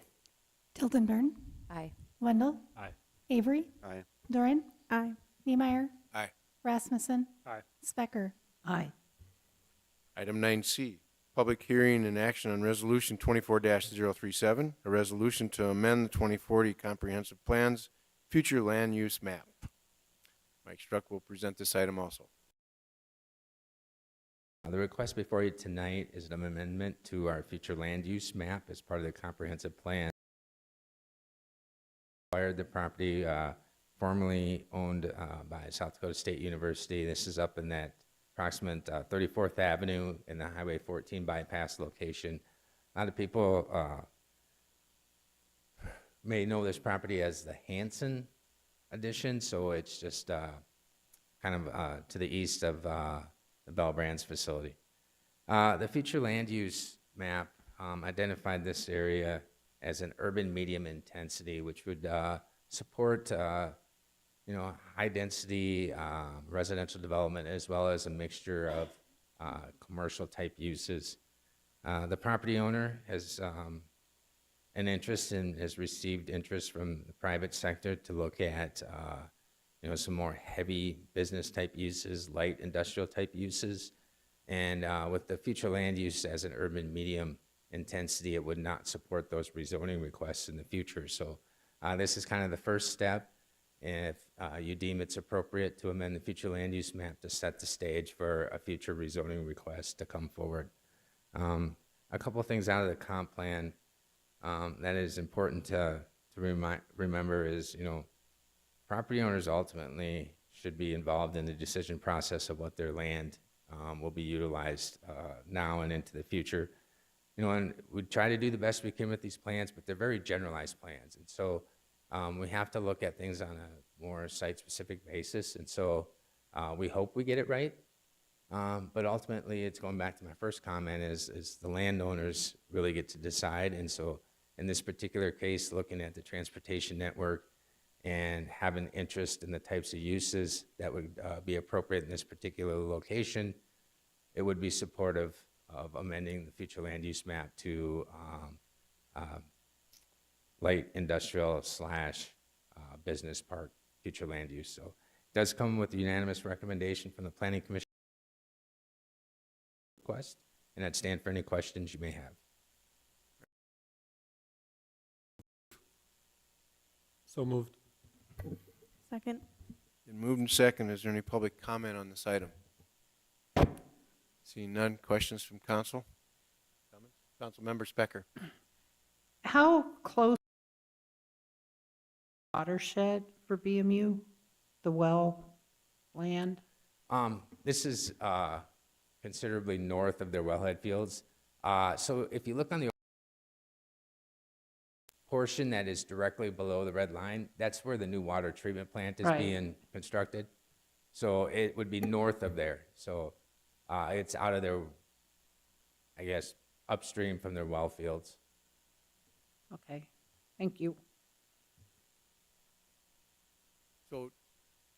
Tilton Burn, Aye. Wendell, Aye. Avery, Aye. Doran, Aye. Niemeyer, Aye. Rasmussen, Aye. Specker. Aye. Item 9C, public hearing and action on resolution 24-037, a resolution to amend the 2040 comprehensive plans future land use map. Mike Struck will present this item also. The request before you tonight is an amendment to our future land use map as part of the comprehensive plan. Acquired the property formerly owned by South Dakota State University. This is up in that approximate 34th Avenue in the Highway 14 bypass location. A lot of people may know this property as the Hanson addition, so it's just kind of to the east of the Bell Brands facility. The future land use map identified this area as an urban medium intensity, which would support high density residential development as well as a mixture of commercial type uses. The property owner has an interest and has received interest from the private sector to look at some more heavy business type uses, light industrial type uses. And with the future land use as an urban medium intensity, it would not support those rezoning requests in the future. So this is kind of the first step. If you deem it's appropriate to amend the future land use map to set the stage for a future rezoning request to come forward. A couple of things out of the comp plan that is important to remember is, property owners ultimately should be involved in the decision process of what their land will be utilized now and into the future. And we try to do the best we can with these plans, but they're very generalized plans. And so we have to look at things on a more site-specific basis. And so we hope we get it right. But ultimately, it's going back to my first comment, is the landowners really get to decide. And so in this particular case, looking at the transportation network and having interest in the types of uses that would be appropriate in this particular location, it would be supportive of amending the future land use map to light industrial / business park future land use. So it does come with a unanimous recommendation from the Planning Commission request, and I'd stand for any questions you may have. So moved. Second. Been moved and second. Is there any public comment on this item? Seeing none. Questions from council? Comments? Councilmember Specker. How close watershed for BMU, the well land? This is considerably north of their wellhead fields. So if you look on the portion that is directly below the red line, that's where the new water treatment plant is Right. being constructed. So it would be north of there. So it's out of their, I guess, upstream from their well fields. Okay, thank you. So,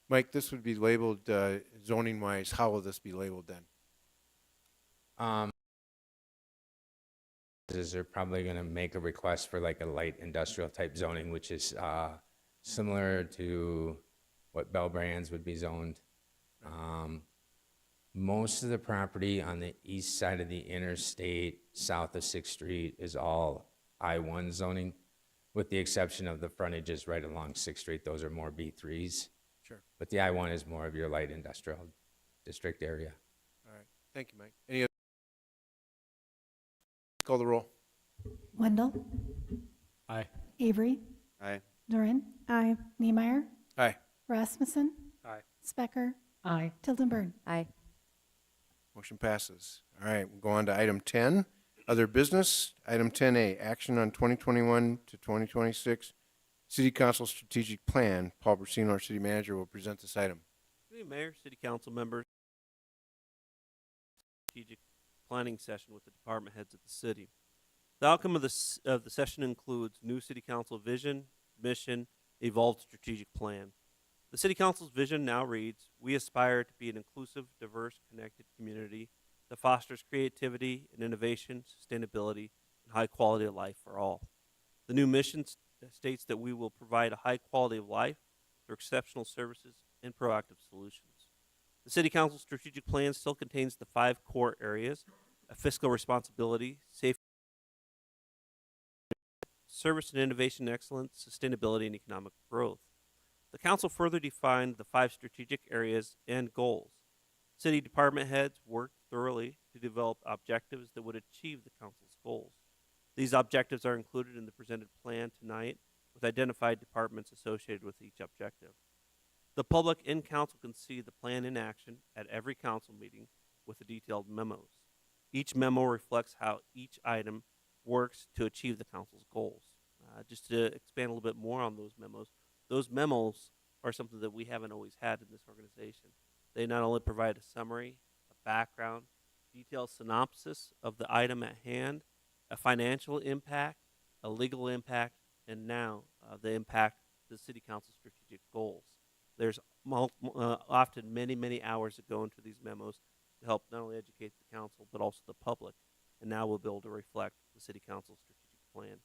Mike, this would be labeled zoning-wise. How will this be labeled then? Is they're probably going to make a request for like a light industrial type zoning, which is similar to what Bell Brands would be zoned. Most of the property on the east side of the interstate, south of 6th Street, is all I-1 zoning, with the exception of the frontages right along 6th Street. Those are more B3s. Sure. But the I-1 is more of your light industrial district area. All right. Thank you, Mike. Any other? Call the roll. Wendell, Aye. Avery, Aye. Durin, Aye. Niemeyer, Aye. Rasmussen, Aye. Specker, Aye. Tildenberg. Aye. Motion passes. All right, we'll go on to item 10, other business. Item 10A, action on 2021 to 2026 City Council Strategic Plan. Paul Brusino, our city manager, will present this item. Good evening, Mayor, City Council members. Strategic planning session with the department heads of the city. The outcome of the session includes new City Council vision, mission, evolved strategic plan. The City Council's vision now reads, "We aspire to be an inclusive, diverse, connected community that fosters creativity and innovation, sustainability, and high quality of life for all." The new mission states that we will provide a high quality of life through exceptional services and proactive solutions. The City Council strategic plan still contains the 5 core areas of fiscal responsibility, safety, service and innovation excellence, sustainability, and economic growth. The council further defined the 5 strategic areas and goals. City department heads worked thoroughly to develop objectives that would achieve the council's goals. These objectives are included in the presented plan tonight, with identified departments associated with each objective. The public and council can see the plan in action at every council meeting with the detailed memos. Each memo reflects how each item works to achieve the council's goals. Just to expand a little bit more on those memos are something that we haven't always had in this organization. They not only provide a summary, a background, detailed synopsis of the item at hand, a financial impact, a legal impact, and now the impact to the city council strategic goals. There's often many hours that go into these memos to help not only educate the council, but also the public. And now we'll be able to reflect the city council's strategic plan.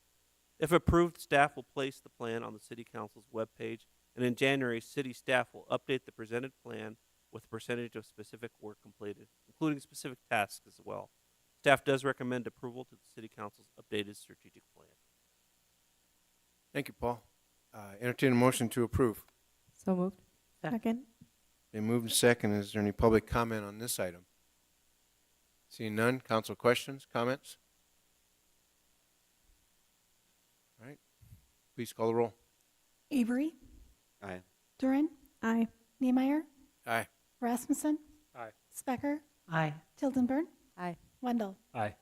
If approved, staff will place the plan on the city council's webpage, and in January, city staff will update the presented plan with a percentage of specific work completed, including specific tasks as well. Staff does recommend approval to the city council's updated strategic plan. Thank you, Paul. Entertain a motion to approve. So moved. Second. Been moved and second. Is there any public comment on this item? Seeing none, council questions, comments? All right, please call the roll. Avery, Aye. Durin, Aye. Niemeyer, Aye. Rasmussen, Aye. Specker, Aye. Tildenburn, Aye. Wendell. Aye.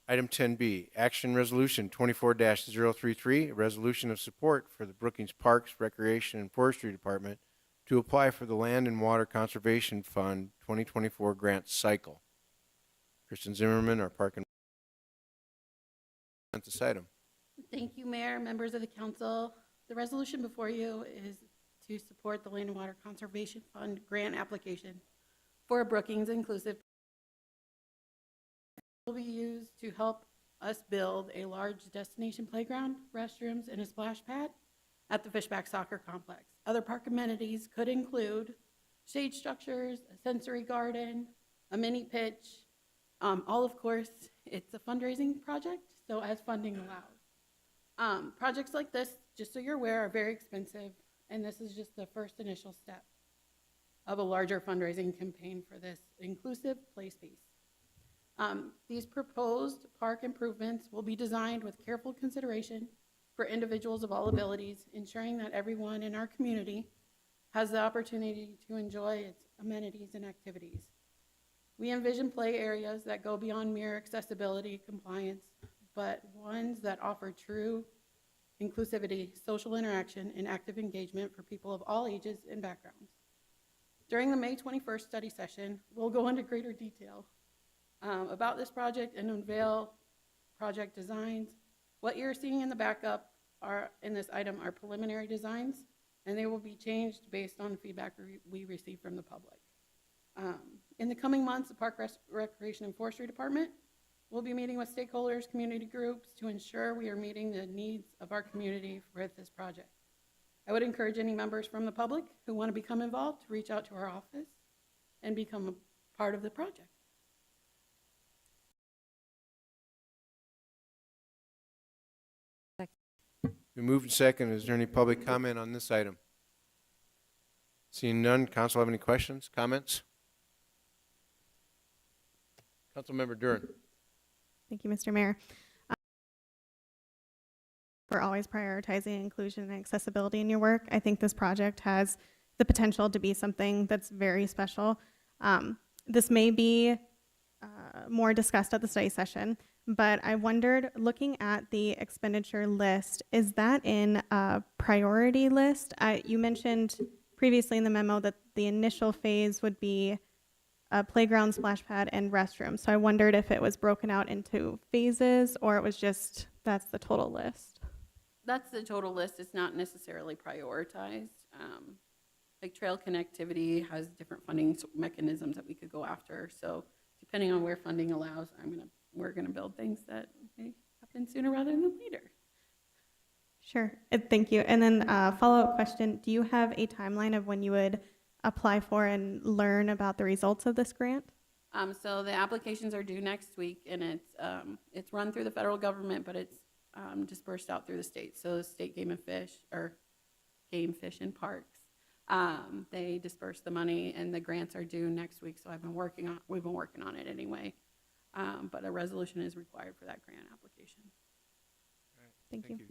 Item 10B, Action Resolution 24-033, a resolution of support for the Brookings Parks, Recreation, and Forestry Department to apply for the Land and Water Conservation Fund 2024 grant cycle. Kristen Zimmerman, our Park and this item. Thank you, Mayor, members of the council. The resolution before you is to support the Land and Water Conservation Fund grant application for a Brookings inclusive. Will be used to help us build a large destination playground, restrooms, and a splash pad at the Fishback Soccer Complex. Other park amenities could include shade structures, a sensory garden, a mini pitch. All, of course, it's a fundraising project, so as funding allows. Projects like this, just so you're aware, are very expensive, and this is just the first initial step of a larger fundraising campaign for this inclusive play space. These proposed park improvements will be designed with careful consideration for individuals of all abilities, ensuring that everyone in our community has the opportunity to enjoy its amenities and activities. We envision play areas that go beyond mere accessibility compliance, but ones that offer true inclusivity, social interaction, and active engagement for people of all ages and backgrounds. During the May 21st study session, we'll go into greater detail about this project and unveil project designs. What you're seeing in the backup in this item are preliminary designs, and they will be changed based on feedback we receive from the public. In the coming months, the Park Recreation and Forestry Department will be meeting with stakeholders, community groups to ensure we are meeting the needs of our community with this project. I would encourage any members from the public who want to become involved to reach out to our office and become a part of the project. Been moved and second. Is there any public comment on this item? Seeing none, council have any questions, comments? Councilmember Durin. Thank you, Mr. Mayor. For always prioritizing inclusion and accessibility in your work. I think this project has the potential to be something that's very special. This may be more discussed at the study session, but I wondered, looking at the expenditure list, is that in a priority list? You mentioned previously in the memo that the initial phase would be a playground, splash pad, and restroom. So I wondered if it was broken out into phases or it was just, that's the total list. That's the total list. It's not necessarily prioritized. Like trail connectivity has different funding mechanisms that we could go after. So depending on where funding allows, we're gonna build things that may happen sooner rather than later. Sure, thank you. And then follow-up question, do you have a timeline of when you would apply for and learn about the results of this grant? So the applications are due next week, and it's run through the federal government, but it's dispersed out through the state. So the state Game and Fish, or Game, Fish, and Parks, they disperse the money, and the grants are due next week. So we've been working on it anyway. But a resolution is required for that grant application. All right, Thank you.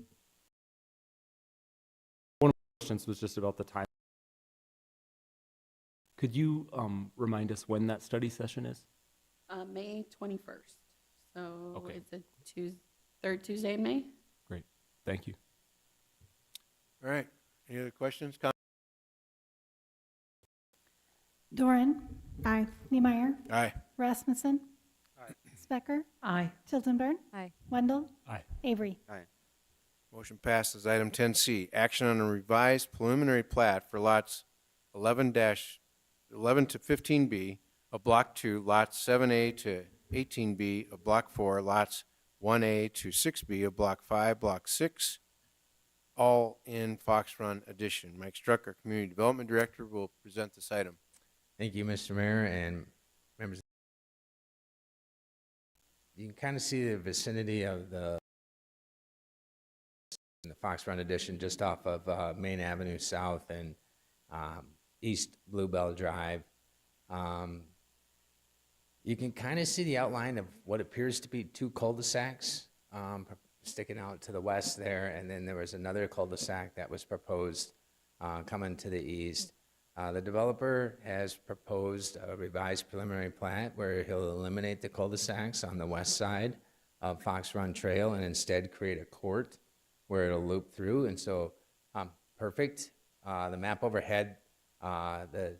One of my questions was just about the time. Could you remind us when that study session is? May 21st. So Okay. it's a third Tuesday in May. Great, thank you. All right, any other questions, comments? Durin, Aye. Niemeyer, Aye. Rasmussen, Specker? Aye. Tildenburn? Aye. Wendell? Aye. Avery? Aye. Motion passes. Item 10C, action on a revised preliminary plat for lots 11 to 15B of Block 2, lots 7A to 18B of Block 4, lots 1A to 6B of Block 5, Block 6, all in Fox Run addition. Mike Struck, our Community Development Director, will present this item. Thank you, Mr. Mayor and members. You can kind of see the vicinity of the Fox Run addition just off of Main Avenue South and East Bluebell Drive. You can kind of see the outline of what appears to be two cul-de-sacs sticking out to the west there, and then there was another cul-de-sac that was proposed coming to the east. The developer has proposed a revised preliminary plat where he'll eliminate the cul-de-sacs on the west side of Fox Run Trail and instead create a court where it'll loop through. And so, perfect. The map overhead, the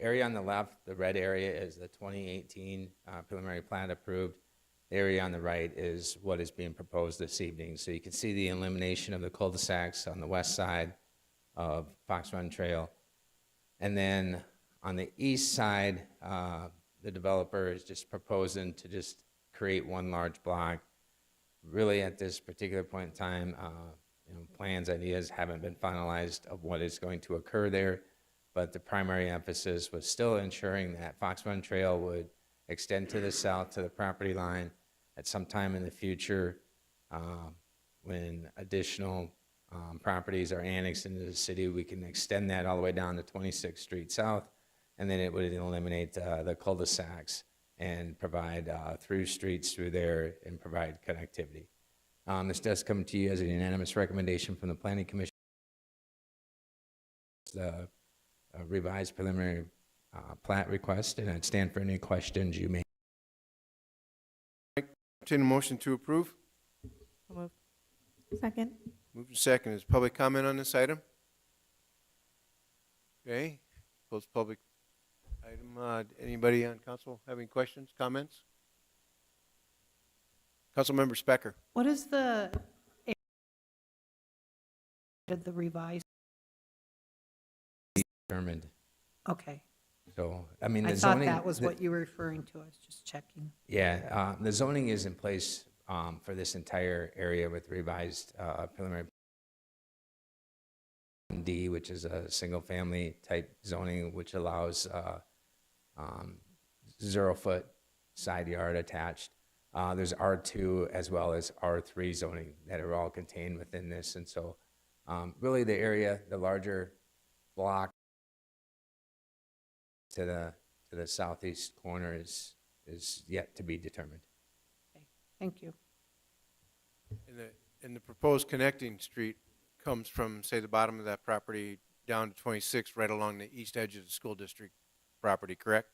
area on the left, the red area, is the 2018 preliminary plat approved. The area on the right is what is being proposed this evening. So you can see the elimination of the cul-de-sacs on the west side of Fox Run Trail. And then on the east side, the developer is just proposing to just create one large block. Really, at this particular point in time, plans, ideas haven't been finalized of what is going to occur there, but the primary emphasis was still ensuring that Fox Run Trail would extend to the south to the property line. At some time in the future, when additional properties are annexed into the city, we can extend that all the way down to 26th Street South, and then it would eliminate the cul-de-sacs and provide through streets through there and provide connectivity. This does come to you as a unanimous recommendation from the Planning Commission. The revised preliminary plat request, and I'd stand for any questions you may. Entertain a motion to approve. Second. Moved and second. Is public comment on this item? Okay, close public item. Anybody on council have any questions, comments? Councilmember Specker. What is the revised? Determined. Okay. So, I mean, I the thought zoning. that was what you were referring to. I was just checking. Yeah, the zoning is in place for this entire area with revised preliminary D, which is a single-family type zoning, which allows 0-foot side yard attached. There's R2 as well as R3 zoning that are all contained within this, and so really the area, the larger block to the southeast corner is yet to be determined. Okay. Thank you. And the proposed connecting street comes from, say, the bottom of that property down to 26, right along the east edge of the school district property, correct?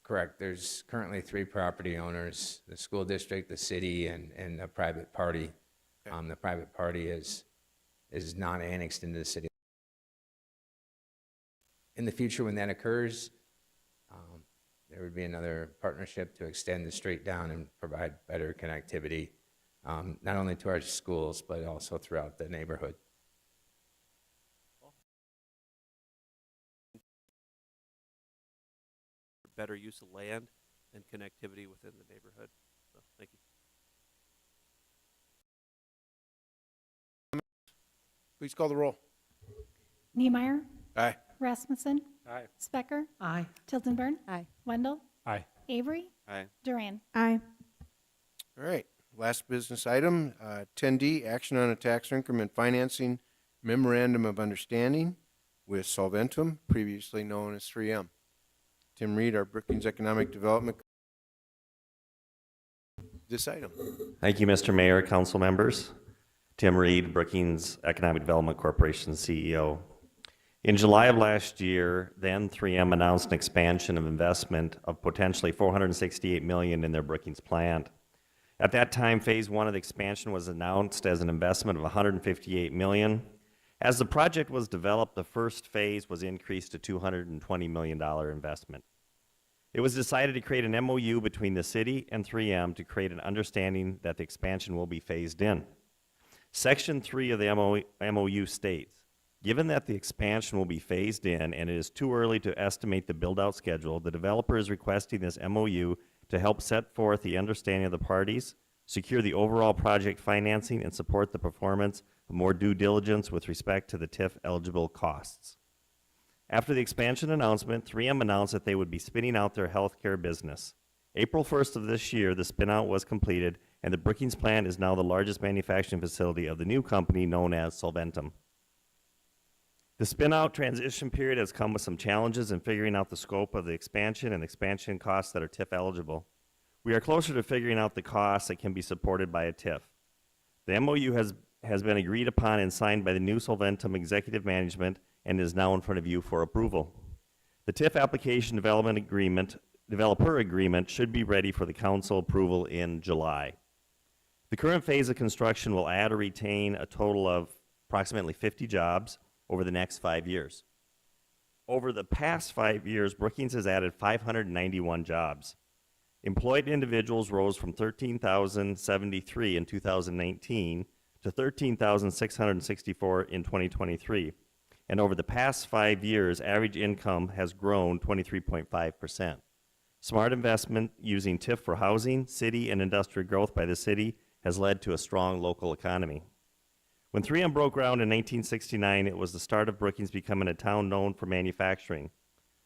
Correct. There's currently 3 property owners, the school district, the city, and a private party. Okay. The private party is not annexed into the city. In the future, when that occurs, there would be another partnership to extend the street down and provide better connectivity, not only to our schools, but also throughout the neighborhood. Better use of land and connectivity within the neighborhood. So, thank you. Please call the roll. Niemeyer. Aye. Rasmussen. Aye. Specker. Aye. Tildenburn. Aye. Wendell. Aye. Avery. Aye. Duran. Aye. All right, last business item, 10D, action on a tax increment financing memorandum of understanding with Solventum, previously known as 3M. Tim Reed, our Brookings Economic Development. This item. Thank you, Mr. Mayor, council members. Tim Reed, Brookings Economic Development Corporation CEO. In July of last year, then 3M announced an expansion of investment of potentially $468 million in their Brookings plant. At that time, phase 1 of the expansion was announced as an investment of $158 million. As the project was developed, the first phase was increased to $220 million investment. It was decided to create an MOU between the city and 3M to create an understanding that the expansion will be phased in. Section 3 of the MOU states, given that the expansion will be phased in and it is too early to estimate the build-out schedule, the developer is requesting this MOU to help set forth the understanding of the parties, secure the overall project financing, and support the performance of more due diligence with respect to the TIF eligible costs. After the expansion announcement, 3M announced that they would be spinning out their healthcare business. April 1st of this year, the spinout was completed, and the Brookings plant is now the largest manufacturing facility of the new company known as Solventum. The spinout transition period has come with some challenges in figuring out the scope of the expansion and expansion costs that are TIF eligible. We are closer to figuring out the costs that can be supported by a TIF. The MOU has been agreed upon and signed by the new Solventum executive management and is now in front of you for approval. The TIF application developer agreement should be ready for the council approval in July. The current phase of construction will add or retain a total of approximately 50 jobs over the next 5 years. Over the past 5 years, Brookings has added 591 jobs. Employed individuals rose from 13,073 in 2019 to 13,664 in 2023. And over the past 5 years, average income has grown 23.5%. Smart investment using TIF for housing, city, and industrial growth by the city has led to a strong local economy. When 3M broke ground in 1969, it was the start of Brookings becoming a town known for manufacturing.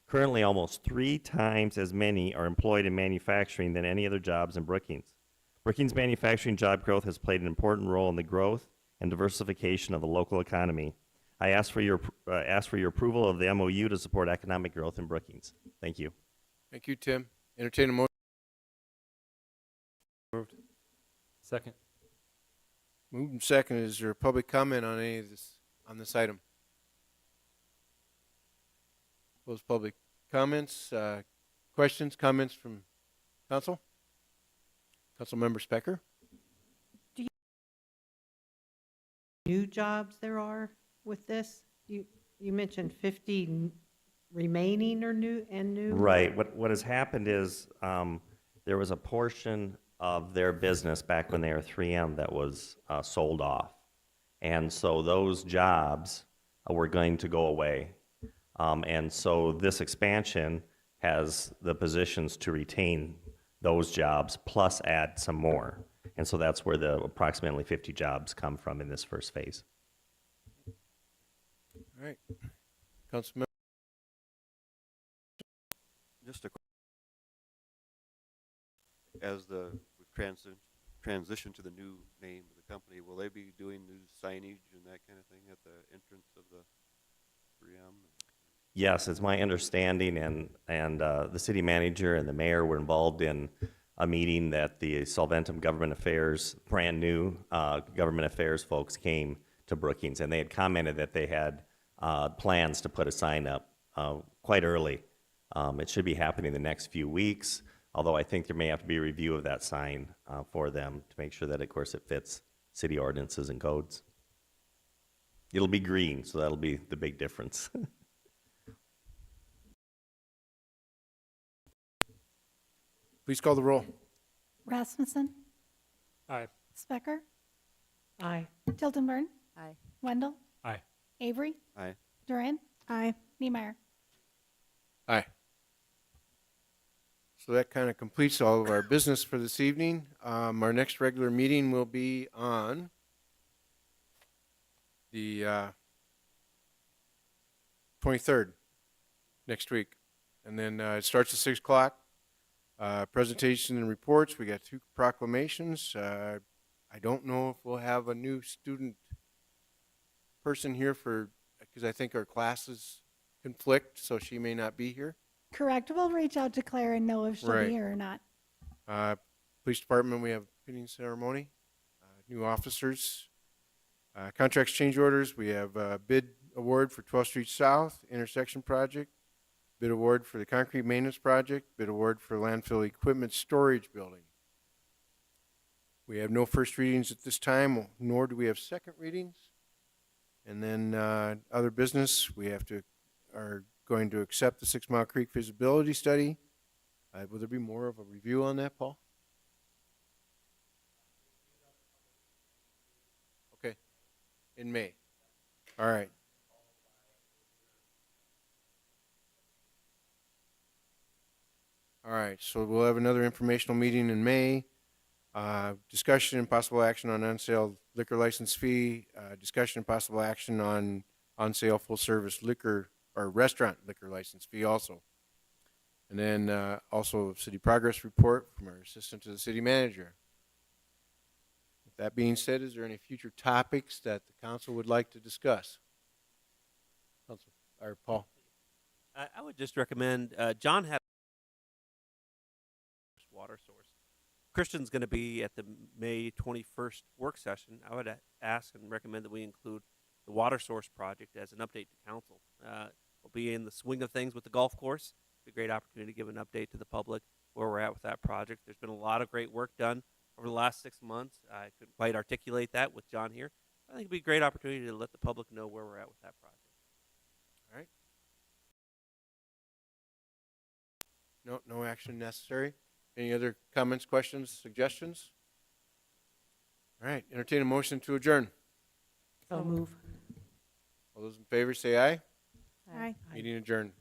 Currently, almost 3 times as many are employed in manufacturing than any other jobs in Brookings. Brookings manufacturing job growth has played an important role in the growth and diversification of the local economy. I ask for your approval of the MOU to support economic growth in Brookings. Thank you. Thank you, Tim. Entertain a motion. Moved. Second. Moved and second. Is there public comment on any of this, on this item? Close public comments. Questions, comments from council? Councilmember Specker? New jobs there are with this? You mentioned 50 remaining or new? Right. What has happened is there was a portion of their business back when they were 3M that was sold off. And so those jobs were going to go away. And so this expansion has the positions to retain those jobs plus add some more. And so that's where the approximately 50 jobs come from in this first phase. All right. Councilmember? Just a as the transition to the new name of the company, will they be doing new signage and that kind of thing at the entrance of the 3M? Yes, it's my understanding, and the city manager and the mayor were involved in a meeting that the Solventum Government Affairs, brand new Government Affairs folks came to Brookings, and they had commented that they had plans to put a sign up quite early. It should be happening the next few weeks, although I think there may have to be a review of that sign for them to make sure that, of course, it fits city ordinances and codes. It'll be green, so that'll be the big difference. Please call the roll. Rasmussen? Aye. Specker? Aye. Tiltonburn? Aye. Wendell? Aye. Avery? Aye. Duran? Aye. Niemeyer? Aye. So that kind of completes all of our business for this evening. Our next regular meeting will be on the 23rd, next week. And then it starts at 6 o'clock. Presentation and reports. We got 2 proclamations. I don't know if we'll have a new student person here because I think our classes conflict, so she may not be here. Correct. We'll reach out to Claire and know if she'll Right. be here or not. Police Department, we have pinning ceremony, new officers, contracts change orders. We have a bid award for 12th Street South intersection project, bid award for the concrete maintenance project, bid award for landfill equipment storage building. We have no first readings at this time, nor do we have second readings. And then other business, we are going to accept the 6 Mile Creek feasibility study, Will there be more of a review on that, Paul? Okay, in May. All right. All right, so we'll have another informational meeting in May. Discussion and possible action on on-sale liquor license fee, discussion and possible action on on-sale full-service liquor or restaurant liquor license fee also. And then also city progress report from our assistant to the city manager. With that being said, is there any future topics that the council would like to discuss? Council, or Paul? I would just recommend, John had water source. Christian's going to be at the May 21st work session. I would ask and recommend that we include the water source project as an update to council. We'll be in the swing of things with the golf course. It's a great opportunity to give an update to the public where we're at with that project. There's been a lot of great work done over the last 6 months. I couldn't quite articulate that with John here. I think it'd be a great opportunity to let the public know where we're at with that project. All right. No action necessary. Any other comments, questions, suggestions? All right, entertain a motion to adjourn. So move. All those in favor say aye. Aye. Meeting adjourned.